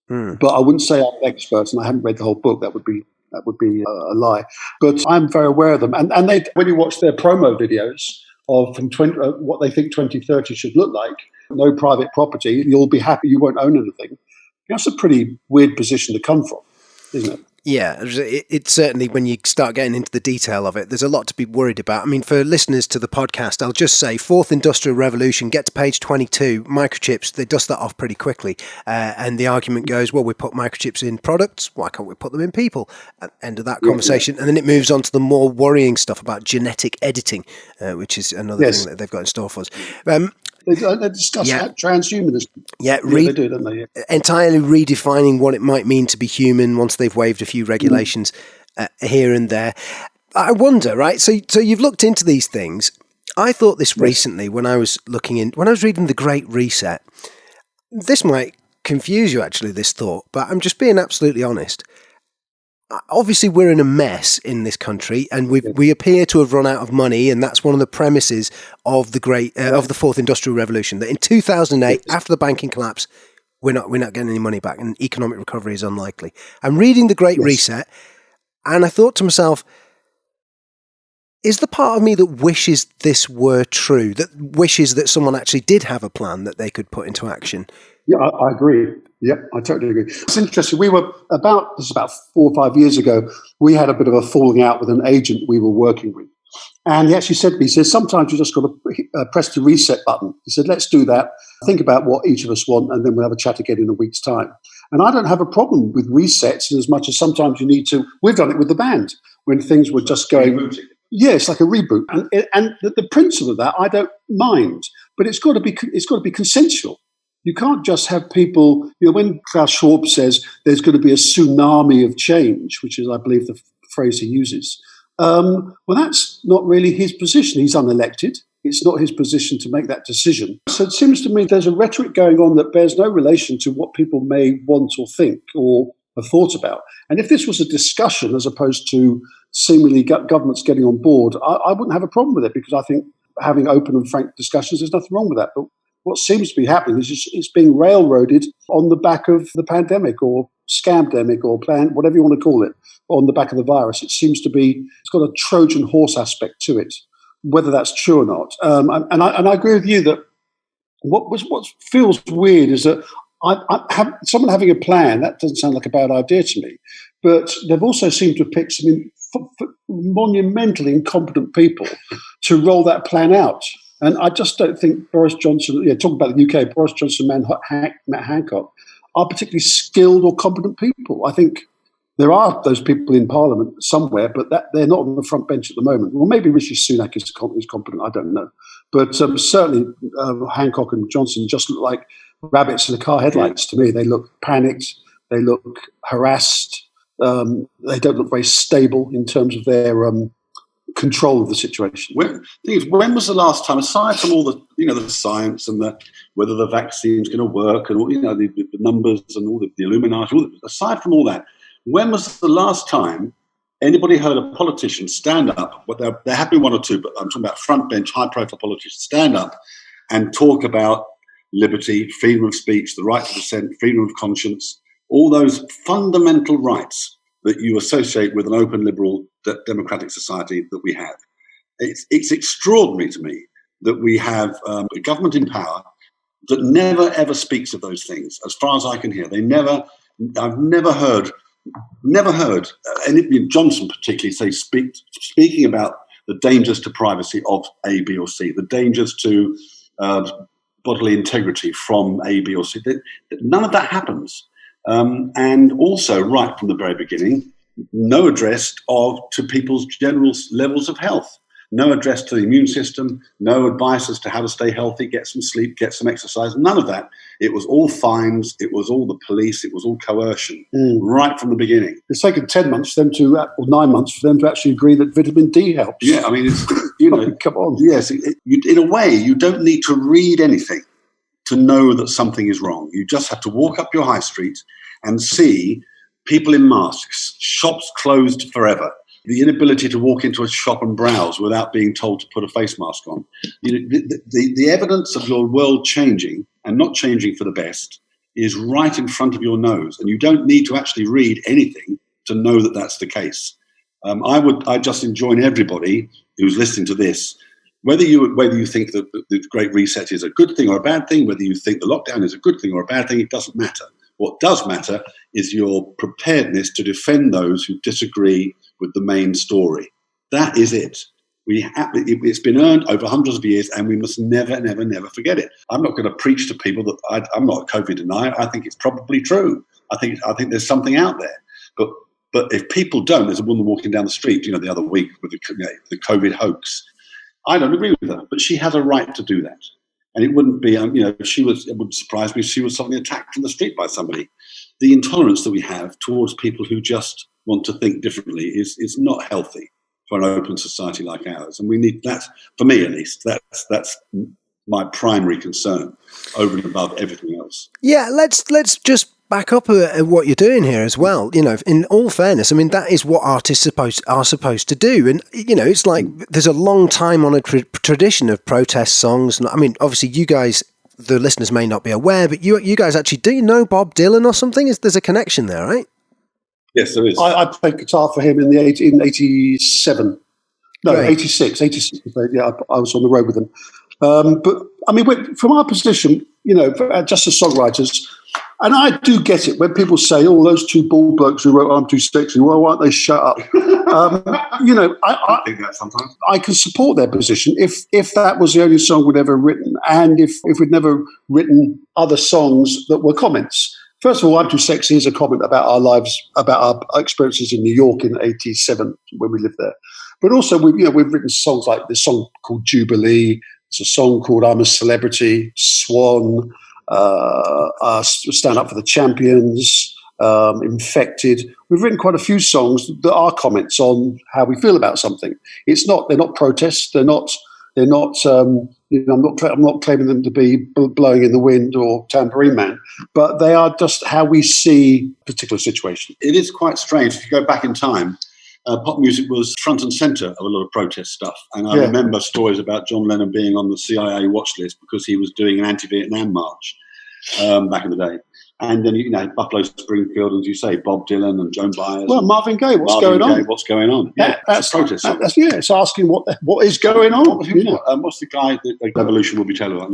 Speaker 5: But I wouldn't say I'm an expert, and I haven't read the whole book. That would be a lie. But I'm very aware of them, and they, when you watch their promo videos of what they think 2030 should look like, no private property, you'll be happy you won't own anything. That's a pretty weird position to come from, isn't it?
Speaker 2: Yeah, it's certainly, when you start getting into the detail of it, there's a lot to be worried about. I mean, for listeners to the podcast, I'll just say, Fourth Industrial Revolution, get to page 22, microchips, they dust that off pretty quickly. And the argument goes, well, we put microchips in products, why can't we put them in people? End of that conversation. And then it moves on to the more worrying stuff about genetic editing, which is another thing that they've got in store for us.
Speaker 5: They discuss transhumanism.
Speaker 2: Yeah,
Speaker 5: they do, don't they? Yeah.
Speaker 2: Entirely redefining what it might mean to be human once they've waived a few regulations here and there. I wonder, right? So you've looked into these things. I thought this recently when I was reading The Great Reset. This might confuse you, actually, this thought, but I'm just being absolutely honest. Obviously, we're in a mess in this country, and we appear to have run out of money, and that's one of the premises of the Fourth Industrial Revolution. That in 2008, after the banking collapse, we're not getting any money back, and economic recovery is unlikely. I'm reading The Great Reset, and I thought to myself, is the part of me that wishes this were true, that wishes that someone actually did have a plan that they could put into action?
Speaker 5: Yeah, I agree. Yeah, I totally agree. It's interesting. This is about 4 or 5 years ago, we had a bit of a falling out with an agent we were working with. And he actually said to me, he says, sometimes you just got to press the reset button. He said, let's do that. Think about what each of us want, and then we'll have a chat again in a week's time. And I don't have a problem with resets as much as sometimes you need to. We've done it with the band when things were just going. Yeah, it's like a reboot. And the principle of that, I don't mind. But it's got to be consensual. You can't just have people, when Klaus Schwab says there's going to be a tsunami of change, which is, I believe, the phrase he uses, well, that's not really his position. He's unelected. It's not his position to make that decision. So it seems to me there's a rhetoric going on that bears no relation to what people may want or think or have thought about. And if this was a discussion as opposed to seemingly governments getting on board, I wouldn't have a problem with it, because I think having open and frank discussions, there's nothing wrong with that. But what seems to be happening is it's being railroaded on the back of the pandemic or scamdemic or whatever you want to call it, on the back of the virus. It seems to be, it's got a Trojan horse aspect to it, whether that's true or not. And I agree with you that what feels weird is that someone having a plan, that doesn't sound like a bad idea to me, but they've also seemed to have picked some monumentally incompetent people to roll that plan out. And I just don't think Boris Johnson, talking about the UK, Boris Johnson and Matt Hancock are particularly skilled or competent people. I think there are those people in Parliament somewhere, but they're not on the front bench at the moment. Well, maybe Rishi Sunak is competent, I don't know. But certainly Hancock and Johnson just look like rabbits in the car headlights to me. They look panicked. They look harassed. They don't look very stable in terms of their control of the situation.
Speaker 4: When was the last time, aside from all the the science and whether the vaccine's going to work and all the numbers and all the Illuminati, aside from all that, when was the last time anybody heard a politician stand up? Well, there have been one or two, but I'm talking about front bench, high profile politicians stand up and talk about liberty, freedom of speech, the right to dissent, freedom of conscience, all those fundamental rights that you associate with an open, liberal, democratic society that we have. It's extraordinary to me that we have a government in power that never, ever speaks of those things, as far as I can hear. I've never heard Johnson particularly say, speaking about the dangers to privacy of A, B or C, the dangers to bodily integrity from A, B or C. None of that happens. And also, right from the very beginning, no address to people's general levels of health, no address to the immune system, no advice as to how to stay healthy, get some sleep, get some exercise, none of that. It was all fines, it was all the police, it was all coercion, right from the beginning.
Speaker 5: It's taken 10 months for them or 9 months for them to actually agree that vitamin D helps.
Speaker 4: Yeah, I mean, it's,
Speaker 5: come on.
Speaker 4: Yes, in a way, you don't need to read anything to know that something is wrong. You just have to walk up your high street and see people in masks, shops closed forever, the inability to walk into a shop and browse without being told to put a face mask on. The evidence of your world changing and not changing for the best is right in front of your nose, and you don't need to actually read anything to know that that's the case. I just enjoin everybody who's listening to this, whether you think that the Great Reset is a good thing or a bad thing, whether you think the lockdown is a good thing or a bad thing, it doesn't matter. What does matter is your preparedness to defend those who disagree with the main story. That is it. It's been earned over hundreds of years, and we must never, never, never forget it. I'm not going to preach to people that I'm not a COVID denier. I think it's probably true. I think there's something out there. But if people don't, there's a woman walking down the street, the other week with the COVID hoax. I don't agree with her, but she has a right to do that. And it wouldn't be, it would surprise me if she was suddenly attacked in the street by somebody. The intolerance that we have towards people who just want to think differently is not healthy for an open society like ours. And we need that, for me at least, that's my primary concern over and above everything else.
Speaker 2: Yeah, let's just back up at what you're doing here as well. In all fairness, I mean, that is what artists are supposed to do. And, it's like there's a long time honoured tradition of protest songs. And I mean, obviously you guys, the listeners may not be aware, but you guys actually, do you know Bob Dylan or something? There's a connection there, right?
Speaker 4: Yes, there is.
Speaker 5: I played guitar for him in 87. No, right. 86. Yeah, I was on the road with him. But, I mean, from our position, just as songwriters, and I do get it when people say, those two bald blokes who wrote I'm Too Sexy, well, why don't they shut up? I
Speaker 4: think that sometimes.
Speaker 5: I can support their position if that was the only song we'd ever written, and if we'd never written other songs that were comments. First of all, I'm Too Sexy is a comment about our lives, about our experiences in New York in 87 when we lived there. But also, we've written songs like this song called Jubilee. There's a song called I'm a Celebrity, Swan, Stand Up for the Champions, Infected. We've written quite a few songs that are comments on how we feel about something. They're not protests. They're not. I'm not claiming them to be blowing in the wind or Tambourine Man, but they are just how we see a particular situation.
Speaker 4: It is quite strange. If you go back in time, pop music was front and centre of a lot of protest stuff. And I remember stories about John Lennon being on the CIA watch list because he was doing an anti-Vietnam march back in the day. And then, Buffalo Springfield, as you say, Bob Dylan and Joan Baez.
Speaker 5: Well, Marvin Gaye, what's going on?
Speaker 4: Yeah, that's a protest song.
Speaker 5: It's asking what is going on.
Speaker 4: What's the guy that the revolution will be telling about?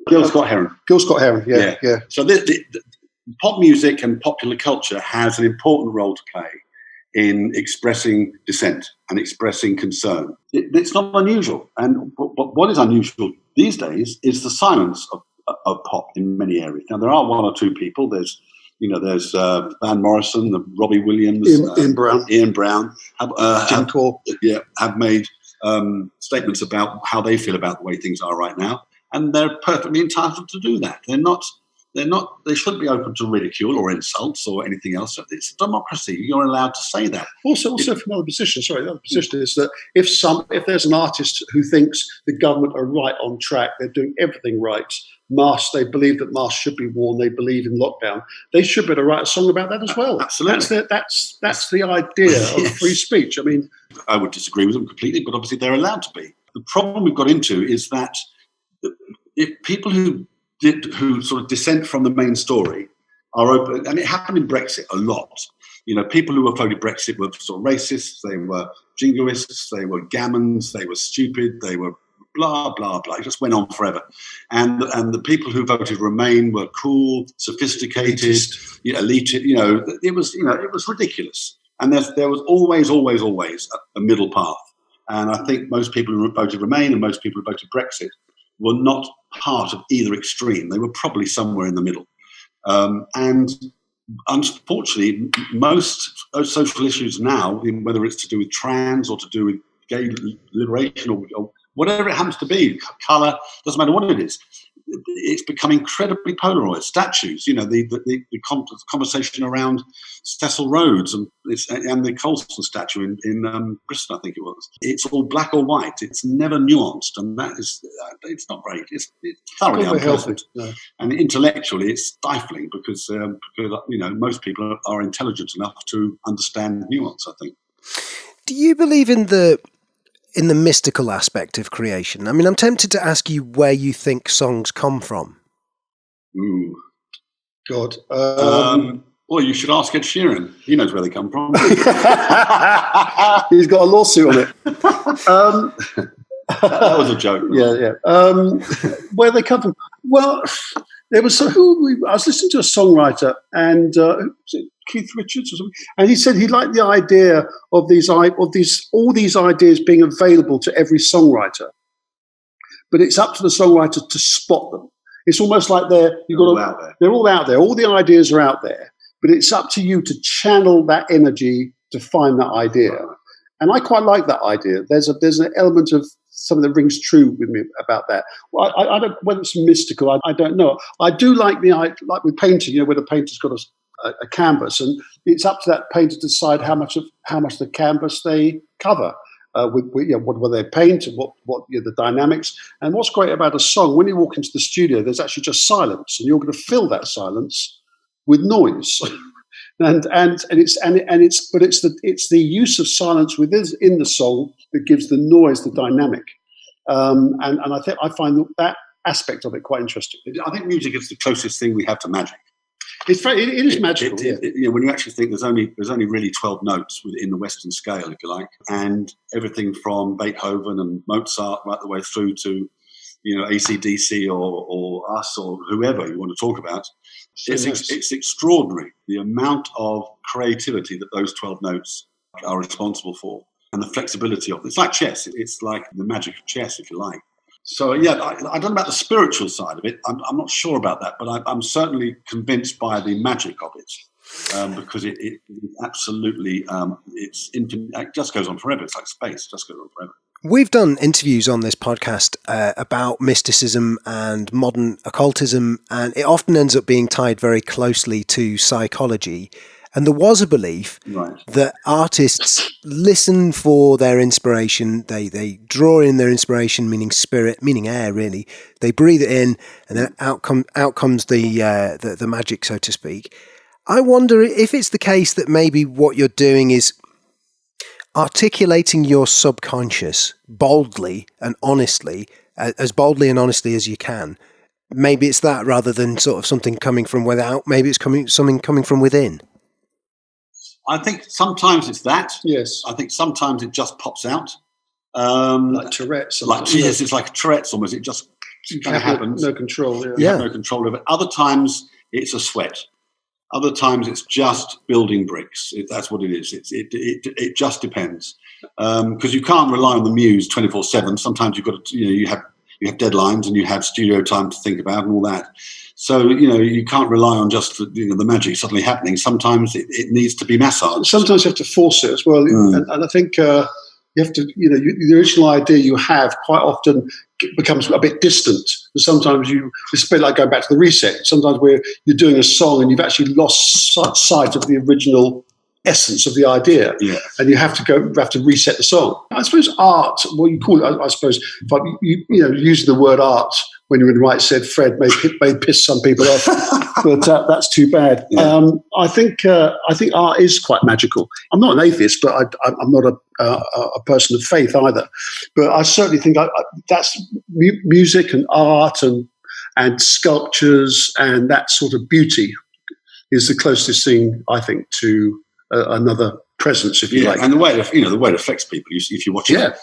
Speaker 4: Gil Scott Heron.
Speaker 5: Yeah.
Speaker 4: So the pop music and popular culture has an important role to play in expressing dissent and expressing concern. It's not unusual. And what is unusual these days is the silence of pop in many areas. Now, there are one or two people. There's Margerrison, Robbie Williams, Ian Brown have made statements about how they feel about the way things are right now, and they're perfectly entitled to do that. They shouldn't be open to ridicule or insults or anything else. It's democracy. You're allowed to say that.
Speaker 5: Also from another position, another position is that if there's an artist who thinks the government are right on track, they're doing everything right, masks, they believe that masks should be worn, they believe in lockdown, they should be able to write a song about that as well.
Speaker 4: Absolutely.
Speaker 5: That's the idea of free speech. I mean,
Speaker 4: I would disagree with them completely, but obviously they're allowed to be. The problem we've got into is that if people who sort of dissent from the main story are open, and it happened in Brexit a lot. People who voted Brexit were sort of racists, they were jingoists, they were gammons, they were stupid, they were blah, blah, blah. It just went on forever. And the people who voted Remain were cool, sophisticated, elite. It was ridiculous. And there was always a middle path. And I think most people who voted Remain and most people who voted Brexit were not part of either extreme. They were probably somewhere in the middle. And unfortunately, most social issues now, whether it's to do with trans or to do with gay liberation or whatever it happens to be, colour, doesn't matter what it is, it's become incredibly polarised. Statues, the conversation around Cecil Rhodes and the Colston statue in Bristol, I think it was. It's all black or white. It's never nuanced, and it's not very. It's thoroughly unpleasant. No. And intellectually, it's stifling because most people are intelligent enough to understand nuance, I think.
Speaker 2: Do you believe in the mystical aspect of creation? I mean, I'm tempted to ask you where you think songs come from.
Speaker 4: Ooh.
Speaker 5: God.
Speaker 4: Well, you should ask Ed Sheeran. He knows where they come from.
Speaker 5: He's got a lawsuit on it.
Speaker 4: That was a joke.
Speaker 5: Yeah. Where they come from? Well, there was I was listening to a songwriter, and was it Keith Richards or something? And he said he liked the idea of all these ideas being available to every songwriter, but it's up to the songwriter to spot them. It's almost like they're all out there. All the ideas are out there, but it's up to you to channel that energy to find that idea. Right. And I quite like that idea. There's an element of something that rings true with me about that. Well, I don't, whether it's mystical, I don't know. I do like like with painting, where the painter's got a canvas, and it's up to that painter to decide how much the canvas they cover. What they paint and what the dynamics. And what's great about a song, when you walk into the studio, there's actually just silence, and you're going to fill that silence with noise. And it's the use of silence within the song that gives the noise the dynamic. And I find that aspect of it quite interesting.
Speaker 4: I think music is the closest thing we have to magic.
Speaker 5: It is magical.
Speaker 4: When you actually think there's only really 12 notes within the Western scale, if you like, and everything from Beethoven and Mozart right the way through to AC/DC or us or whoever you want to talk about. It's extraordinary the amount of creativity that those 12 notes are responsible for, and the flexibility of it. It's like chess. It's like the magic of chess, if you like. So, I don't know about the spiritual side of it. I'm not sure about that, but I'm certainly convinced by the magic of it, because it absolutely, it's infinite. It just goes on forever. It's like space. It just goes on forever.
Speaker 2: We've done interviews on this podcast about mysticism and modern occultism, and it often ends up being tied very closely to psychology. And there was a belief that artists listen for their inspiration. They draw in their inspiration, meaning spirit, meaning air, really. They breathe it in, and then out comes the magic, so to speak. I wonder if it's the case that maybe what you're doing is articulating your subconscious boldly and honestly, as boldly and honestly as you can. Maybe it's that rather than sort of something coming from without. Maybe it's something coming from within.
Speaker 4: I think sometimes it's that.
Speaker 5: Yes.
Speaker 4: I think sometimes it just pops out.
Speaker 5: Like Tourette's.
Speaker 4: Yes, it's like Tourette's almost. It just kind of happens.
Speaker 5: No control.
Speaker 4: You have no control of it. Other times it's a sweat. Other times it's just building bricks. That's what it is. It just depends, because you can't rely on the muse 24/7. Sometimes you've got to, you have deadlines and you have studio time to think about and all that. So you can't rely on just the magic suddenly happening. Sometimes it needs to be massaged.
Speaker 5: Sometimes you have to force it as well, and I think you have to. The original idea you have quite often becomes a bit distant. Sometimes it's a bit like going back to the reset. Sometimes where you're doing a song and you've actually lost sight of the original essence of the idea, and you have to reset the song. I suppose art, what you call it, I suppose, if using the word art when you're in the right said Fred may piss some people off, but that's too bad. Yeah. I think art is quite magical. I'm not an atheist, but I'm not a person of faith either. But I certainly think that's music and art and sculptures and that sort of beauty is the closest thing I think to another presence, if you like.
Speaker 4: And the way it affects people. If you watch it,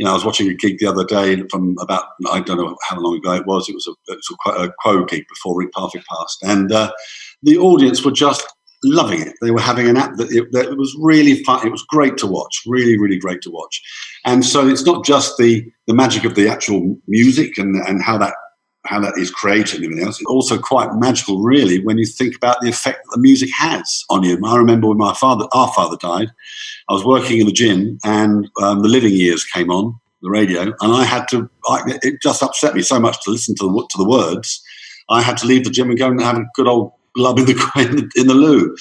Speaker 4: I was watching a gig the other day from about, I don't know how long ago it was. It was a Quo gig before Rick Parfitt passed, and the audience were just loving it. They were having an app that was really fun. It was great to watch, really, really great to watch. And so it's not just the magic of the actual music and how that is created and everything else. It's also quite magical, really, when you think about the effect that the music has on you. I remember when our father died, I was working in the gym and the Living Years came on the radio, and it just upset me so much to listen to the words. I had to leave the gym and go and have a good old blub in the loo,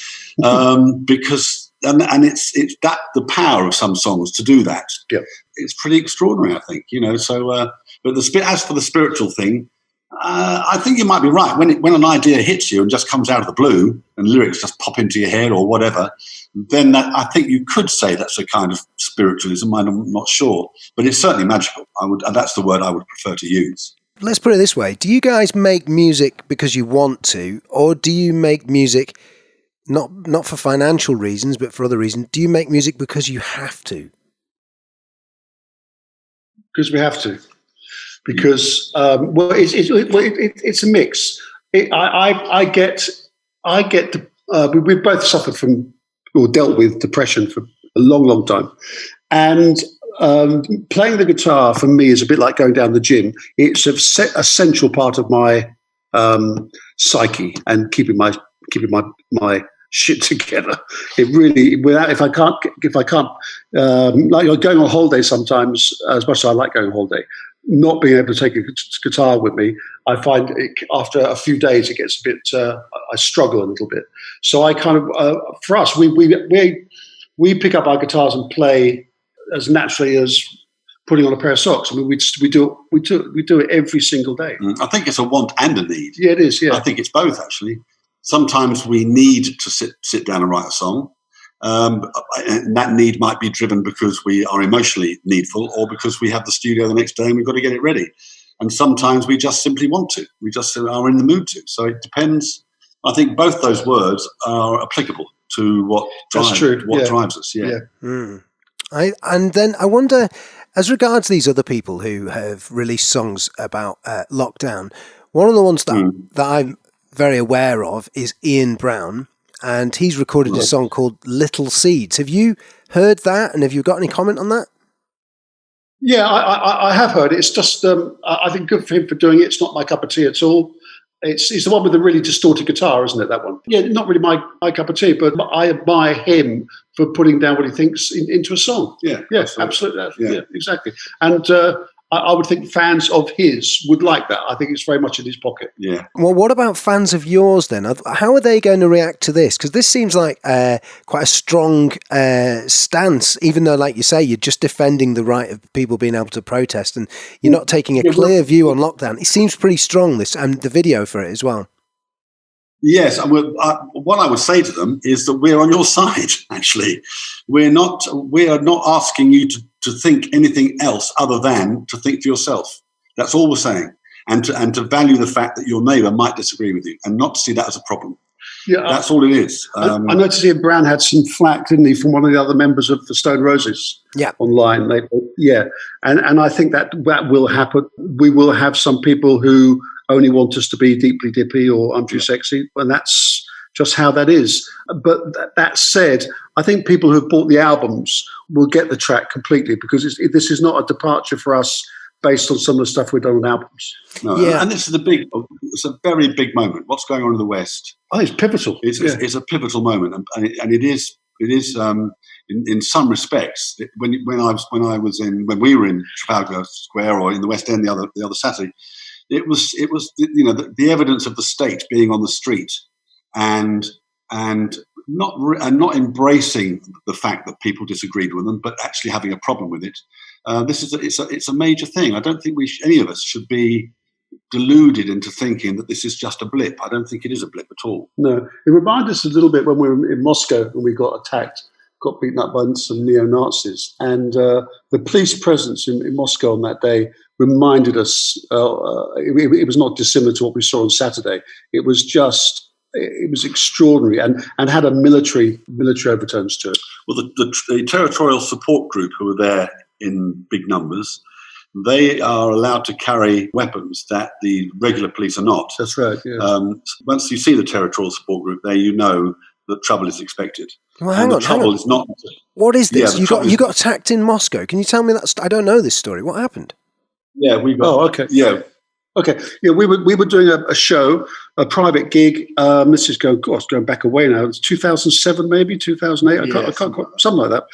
Speaker 4: because it's that the power of some songs to do that.
Speaker 5: Yeah.
Speaker 4: It's pretty extraordinary, I think. So but as for the spiritual thing, I think you might be right. When an idea hits you and just comes out of the blue and lyrics just pop into your head or whatever, then I think you could say that's a kind of spiritualism. I'm not sure, but it's certainly magical. That's the word I would prefer to use.
Speaker 2: Let's put it this way. Do you guys make music because you want to, or do you make music not for financial reasons, but for other reasons? Do you make music because you have to?
Speaker 5: Because we have to. Because it's a mix. We both suffered from or dealt with depression for a long, long time, and playing the guitar for me is a bit like going down the gym. It's a central part of my psyche and keeping my shit together. It really, if I can't, like going on holiday sometimes, as much as I like going on holiday, not being able to take a guitar with me, I find after a few days it gets a bit. I struggle a little bit. So I kind of, for us, we pick up our guitars and play as naturally as putting on a pair of socks. I mean, we do it every single day.
Speaker 4: I think it's a want and a need.
Speaker 5: Yeah, it is. Yeah,
Speaker 4: I think it's both actually. Sometimes we need to sit down and write a song. And that need might be driven because we are emotionally needful or because we have the studio the next day and we've got to get it ready. And sometimes we just simply want to. We just are in the mood to. So it depends. I think both those words are applicable to what drives us. Yeah.
Speaker 2: Mm. And then I wonder, as regards these other people who have released songs about lockdown, one of the ones that I'm very aware of is Ian Brown. And he's recorded a song called Little Seeds. Have you heard that? And have you got any comment on that?
Speaker 5: Yeah, I have heard it. It's just, I think good for him for doing it. It's not my cup of tea at all. It's the one with the really distorted guitar, isn't it, that one? Yeah, not really my cup of tea, but I admire him for putting down what he thinks into a song.
Speaker 4: Yeah,
Speaker 5: absolutely. Yeah, exactly. And I would think fans of his would like that. I think it's very much in his pocket.
Speaker 4: Yeah.
Speaker 2: Well, what about fans of yours then? How are they going to react to this? Because this seems like quite a strong stance, even though, like you say, you're just defending the right of people being able to protest and you're not taking a clear view on lockdown. It seems pretty strong, this, and the video for it as well.
Speaker 4: Yes, what I would say to them is that we're on your side, actually. We are not asking you to think anything else other than to think for yourself. That's all we're saying. And to value the fact that your neighbour might disagree with you and not to see that as a problem. Yeah, that's all it is.
Speaker 5: I noticed Ian Brown had some flack, didn't he, from one of the other members of the Stone Roses online. And I think that will happen. We will have some people who only want us to be deeply dippy or I'm too sexy, and that's just how that is. But that said, I think people who've bought the albums will get the track completely, because this is not a departure for us based on some of the stuff we've done on albums.
Speaker 4: No, and this is it's a very big moment. What's going on in the West?
Speaker 5: Oh, it's pivotal.
Speaker 4: It's a pivotal moment, and it is in some respects. When we were in Trafalgar Square or in the West End the other Saturday, it was the evidence of the state being on the street and not embracing the fact that people disagreed with them, but actually having a problem with it. It's a major thing. I don't think any of us should be deluded into thinking that this is just a blip. I don't think it is a blip at all.
Speaker 5: No, it reminded us a little bit when we were in Moscow, when we got attacked, got beaten up by some neo-Nazis, and the police presence in Moscow on that day reminded us. It was not dissimilar to what we saw on Saturday. It was extraordinary and had a military overtones to it.
Speaker 4: Well, the territorial support group who were there in big numbers, they are allowed to carry weapons that the regular police are not.
Speaker 5: That's right. Yeah.
Speaker 4: Once you see the territorial support group there, you know that trouble is expected.
Speaker 2: Well, hang on.
Speaker 4: Is not.
Speaker 2: What is this? You got attacked in Moscow. Can you tell me that? I don't know this story. What happened?
Speaker 4: Yeah, we got.
Speaker 5: Oh, okay.
Speaker 4: Yeah.
Speaker 5: Okay, yeah, we were doing a show, a private gig. This is going back away now. It's 2007, maybe 2008. I can't quite, something like that.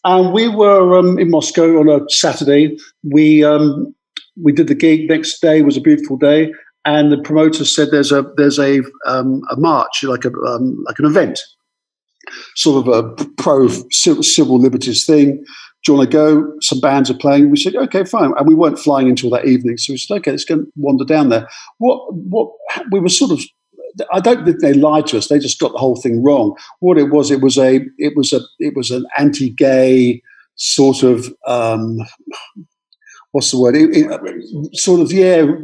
Speaker 5: And we were in Moscow on a Saturday. We did the gig. Next day was a beautiful day, and the promoter said there's a march, like an event, sort of a pro civil liberties thing. Do you want to go? Some bands are playing. We said, okay, fine. And we weren't flying until that evening. So we said, okay, let's go and wander down there. What we were sort of, I don't think they lied to us. They just got the whole thing wrong. What it was an anti-gay sort of, what's the word?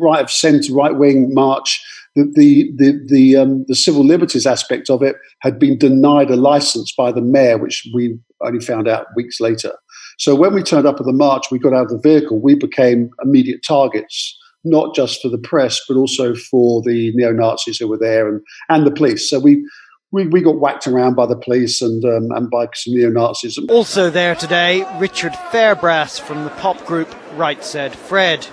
Speaker 5: Right of centre, right wing march. The civil liberties aspect of it had been denied a license by the mayor, which we only found out weeks later. So when we turned up at the march, we got out of the vehicle, we became immediate targets, not just for the press, but also for the neo-Nazis who were there and the police. So we got whacked around by the police and by some neo-Nazis.
Speaker 16: Also there today, Richard Fairbrass from the pop group Right Said Fred.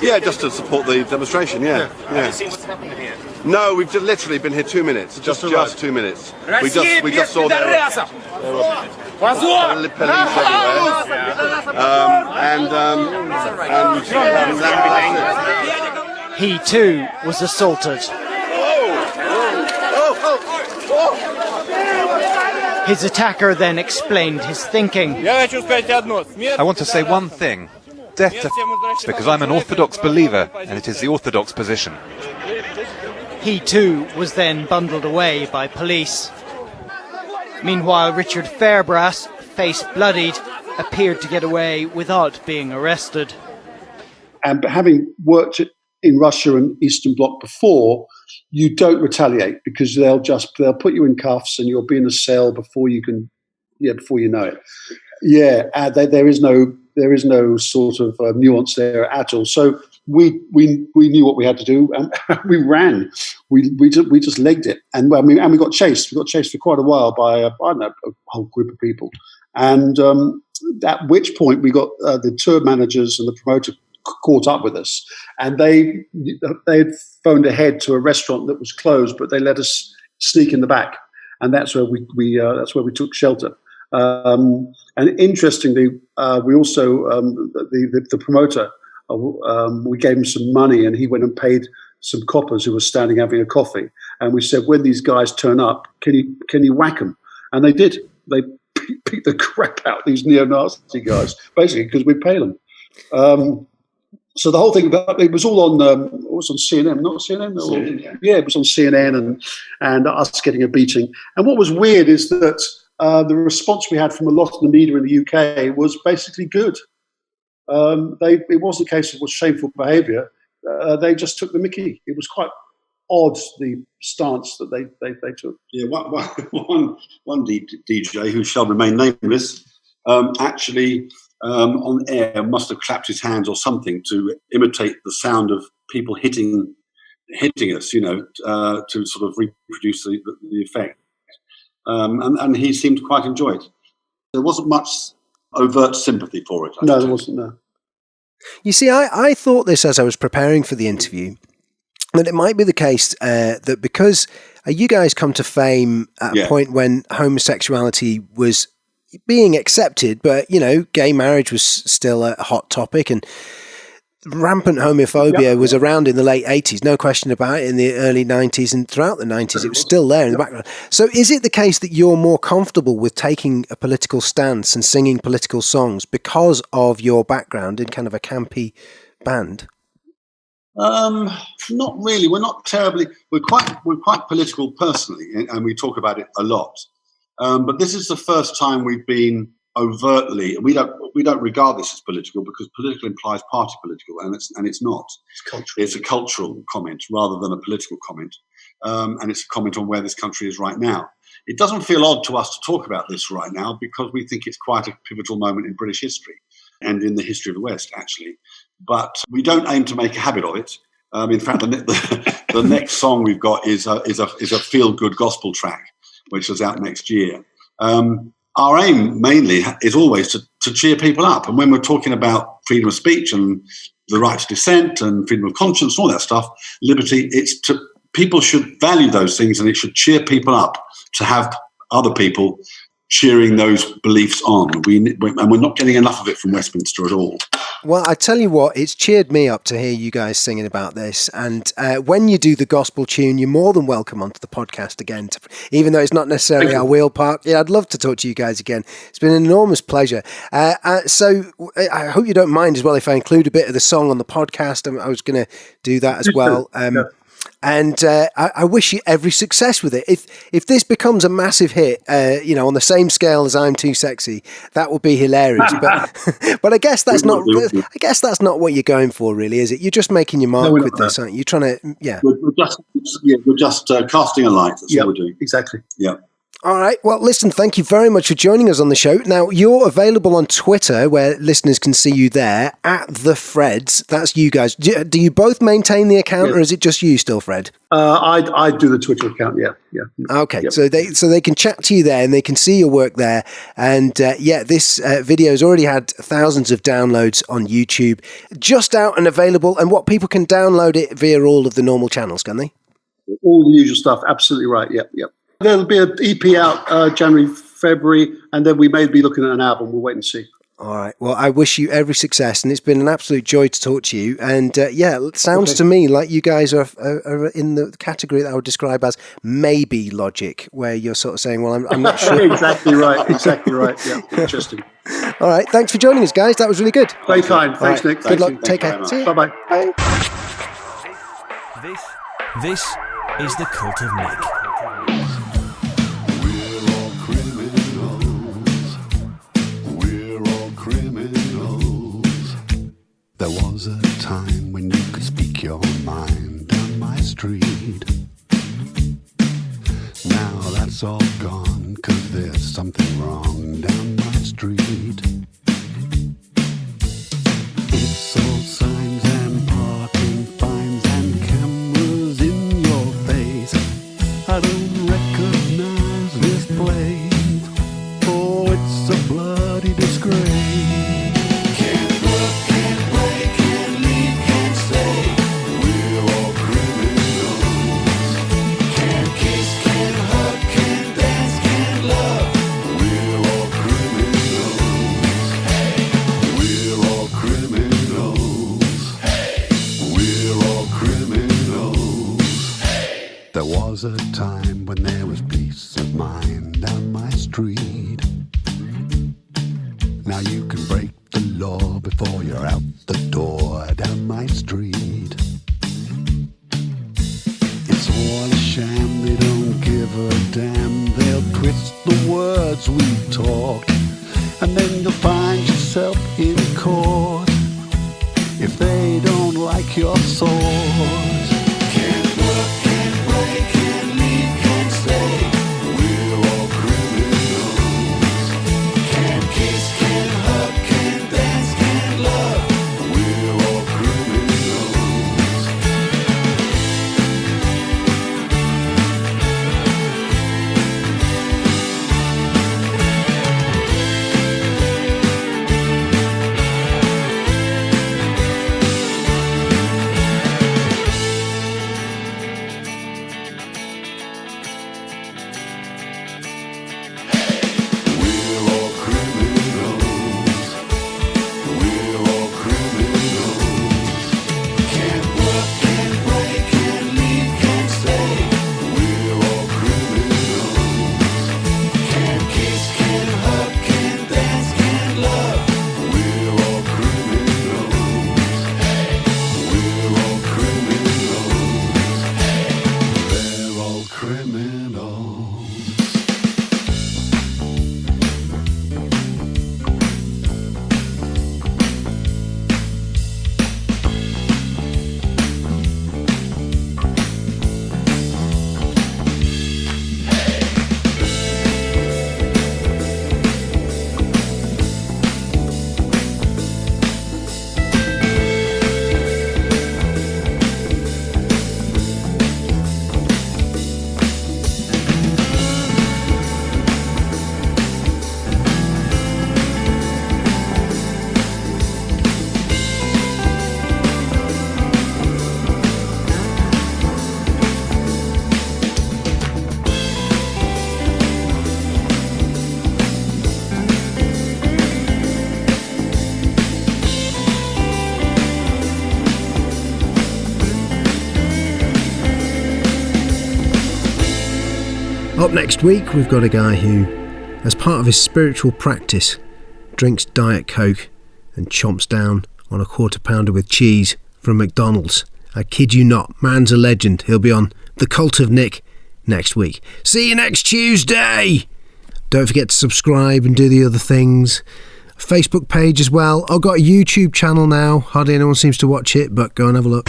Speaker 17: Yeah, just to support the demonstration, yeah.
Speaker 7: Have you seen what's happening here?
Speaker 17: No, we've just literally been here 2 minutes. Just 2 minutes. We just saw
Speaker 16: He too was assaulted. His attacker then explained his thinking.
Speaker 18: I want to say one thing. Death to because I'm an Orthodox believer, and it is the Orthodox position.
Speaker 16: He too was then bundled away by police. Meanwhile, Richard Fairbrass, face bloodied, appeared to get away without being arrested.
Speaker 5: And having worked in Russia and Eastern Bloc before, you don't retaliate because they'll put you in cuffs and you'll be in a cell before you know it. Yeah, there is no sort of nuance there at all. So we knew what we had to do, and we ran. We just legged it, and we got chased. We got chased for quite a while by a whole group of people, and at which point we got the tour managers and the promoter caught up with us, and they had phoned ahead to a restaurant that was closed, but they let us sneak in the back, and that's where we took shelter. And interestingly, we also the promoter we gave him some money, and he went and paid some coppers who were standing having a coffee. And we said, when these guys turn up, can you whack them? And they did. They beat the crap out of these neo-Nazi guys, basically because we paid them. So the whole thing, it was all on CNN, not CNN? CNN, yeah, it was on CNN and us getting a beating. And what was weird is that the response we had from a lot of the media in the UK was basically good. It wasn't a case of shameful behaviour. They just took the mickey. It was quite odd, the stance that they took.
Speaker 4: Yeah, one DJ who shall remain nameless actually on air must have clapped his hands or something to imitate the sound of people hitting hitting us, to sort of reproduce the effect. And he seemed to quite enjoy it. There wasn't much overt sympathy for it.
Speaker 5: No, there wasn't, no.
Speaker 2: You see, I thought this as I was preparing for the interview, that it might be the case that because you guys come to fame at a point when homosexuality was being accepted, but, gay marriage was still a hot topic, and rampant homophobia was around in the late 80s, no question about it, in the early 90s and throughout the 90s. It was still there in the background. So is it the case that you're more comfortable with taking a political stance and singing political songs because of your background in kind of a campy band?
Speaker 4: Not really. We're not terribly. We're quite political personally, and we talk about it a lot. But this is the first time we've been overtly. We don't regard this as political, because political implies party political, and it's not.
Speaker 5: It's cultural.
Speaker 4: It's a cultural comment rather than a political comment, and it's a comment on where this country is right now. It doesn't feel odd to us to talk about this right now, because we think it's quite a pivotal moment in British history and in the history of the West, actually. But we don't aim to make a habit of it. In fact, the next song we've got is a feel-good gospel track, which is out next year. Our aim mainly is always to cheer people up. And when we're talking about freedom of speech and the right to dissent and freedom of conscience and all that stuff, liberty, people should value those things, and it should cheer people up to have other people cheering those beliefs on. And we're not getting enough of it from Westminster at all.
Speaker 2: Well, I tell you what, it's cheered me up to hear you guys singing about this. And when you do the gospel tune, you're more than welcome onto the podcast again, even though it's not necessarily our wheel park. Yeah, I'd love to talk to you guys again. It's been an enormous pleasure. So I hope you don't mind as well if I include a bit of the song on the podcast. I was going to do that as well. And I wish you every success with it. If this becomes a massive hit, on the same scale as I'm Too Sexy, that would be hilarious. But I guess that's not. I guess that's not what you're going for, really, is it? You're just making your mark with this, aren't you? You're trying to, yeah.
Speaker 4: We're just casting a light. That's all we're doing.
Speaker 5: Exactly.
Speaker 4: Yeah.
Speaker 2: All right. Well, listen, thank you very much for joining us on the show. Now, you're available on Twitter, where listeners can see you there, at the Freds. That's you guys. Do you both maintain the account, or is it just you still, Fred?
Speaker 5: I do the Twitter account, yeah.
Speaker 2: Okay, so they can chat to you there, and they can see your work there. And this video has already had thousands of downloads on YouTube, just out and available. And what people can download it via all of the normal channels, can they?
Speaker 5: All the usual stuff. Absolutely right. Yep. There'll be an EP out January, February, and then we may be looking at an album. We'll wait and see.
Speaker 2: All right. Well, I wish you every success, and it's been an absolute joy to talk to you. And it sounds to me like you guys are in the category that I would describe as maybe logic, where you're sort of saying, well, I'm not sure.
Speaker 5: Exactly right. Yeah, interesting.
Speaker 2: All right. Thanks for joining us, guys. That was really good.
Speaker 5: Very kind. Thanks, Nick.
Speaker 2: Good luck. Take care. See you.
Speaker 5: Bye-bye.
Speaker 2: Bye.
Speaker 1: This is the Cult of Nick.
Speaker 3: There was a time when you could speak your mind down my street. Now that's all gone, 'cause there's something wrong down my street. It's all signs and parking fines and cameras in your face. I don't recognize this place. Oh, it's a bloody disgrace. There was a time when there was peace of mind down my street. Now you can break the law before you're out the door down my street. It's all a sham, they don't give a damn. They'll twist the words we talk, and then you'll find yourself in court if they don't like your sword.
Speaker 2: Up next week, we've got a guy who, as part of his spiritual practice, drinks Diet Coke and chomps down on a quarter pounder with cheese from McDonald's. I kid you not, man's a legend. He'll be on The Cult of Nick next week. See you next Tuesday! Don't forget to subscribe and do the other things. Facebook page as well. I've got a YouTube channel now. Hardly anyone seems to watch it, but go and have a look.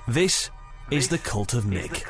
Speaker 1: This is the Cult of Nick.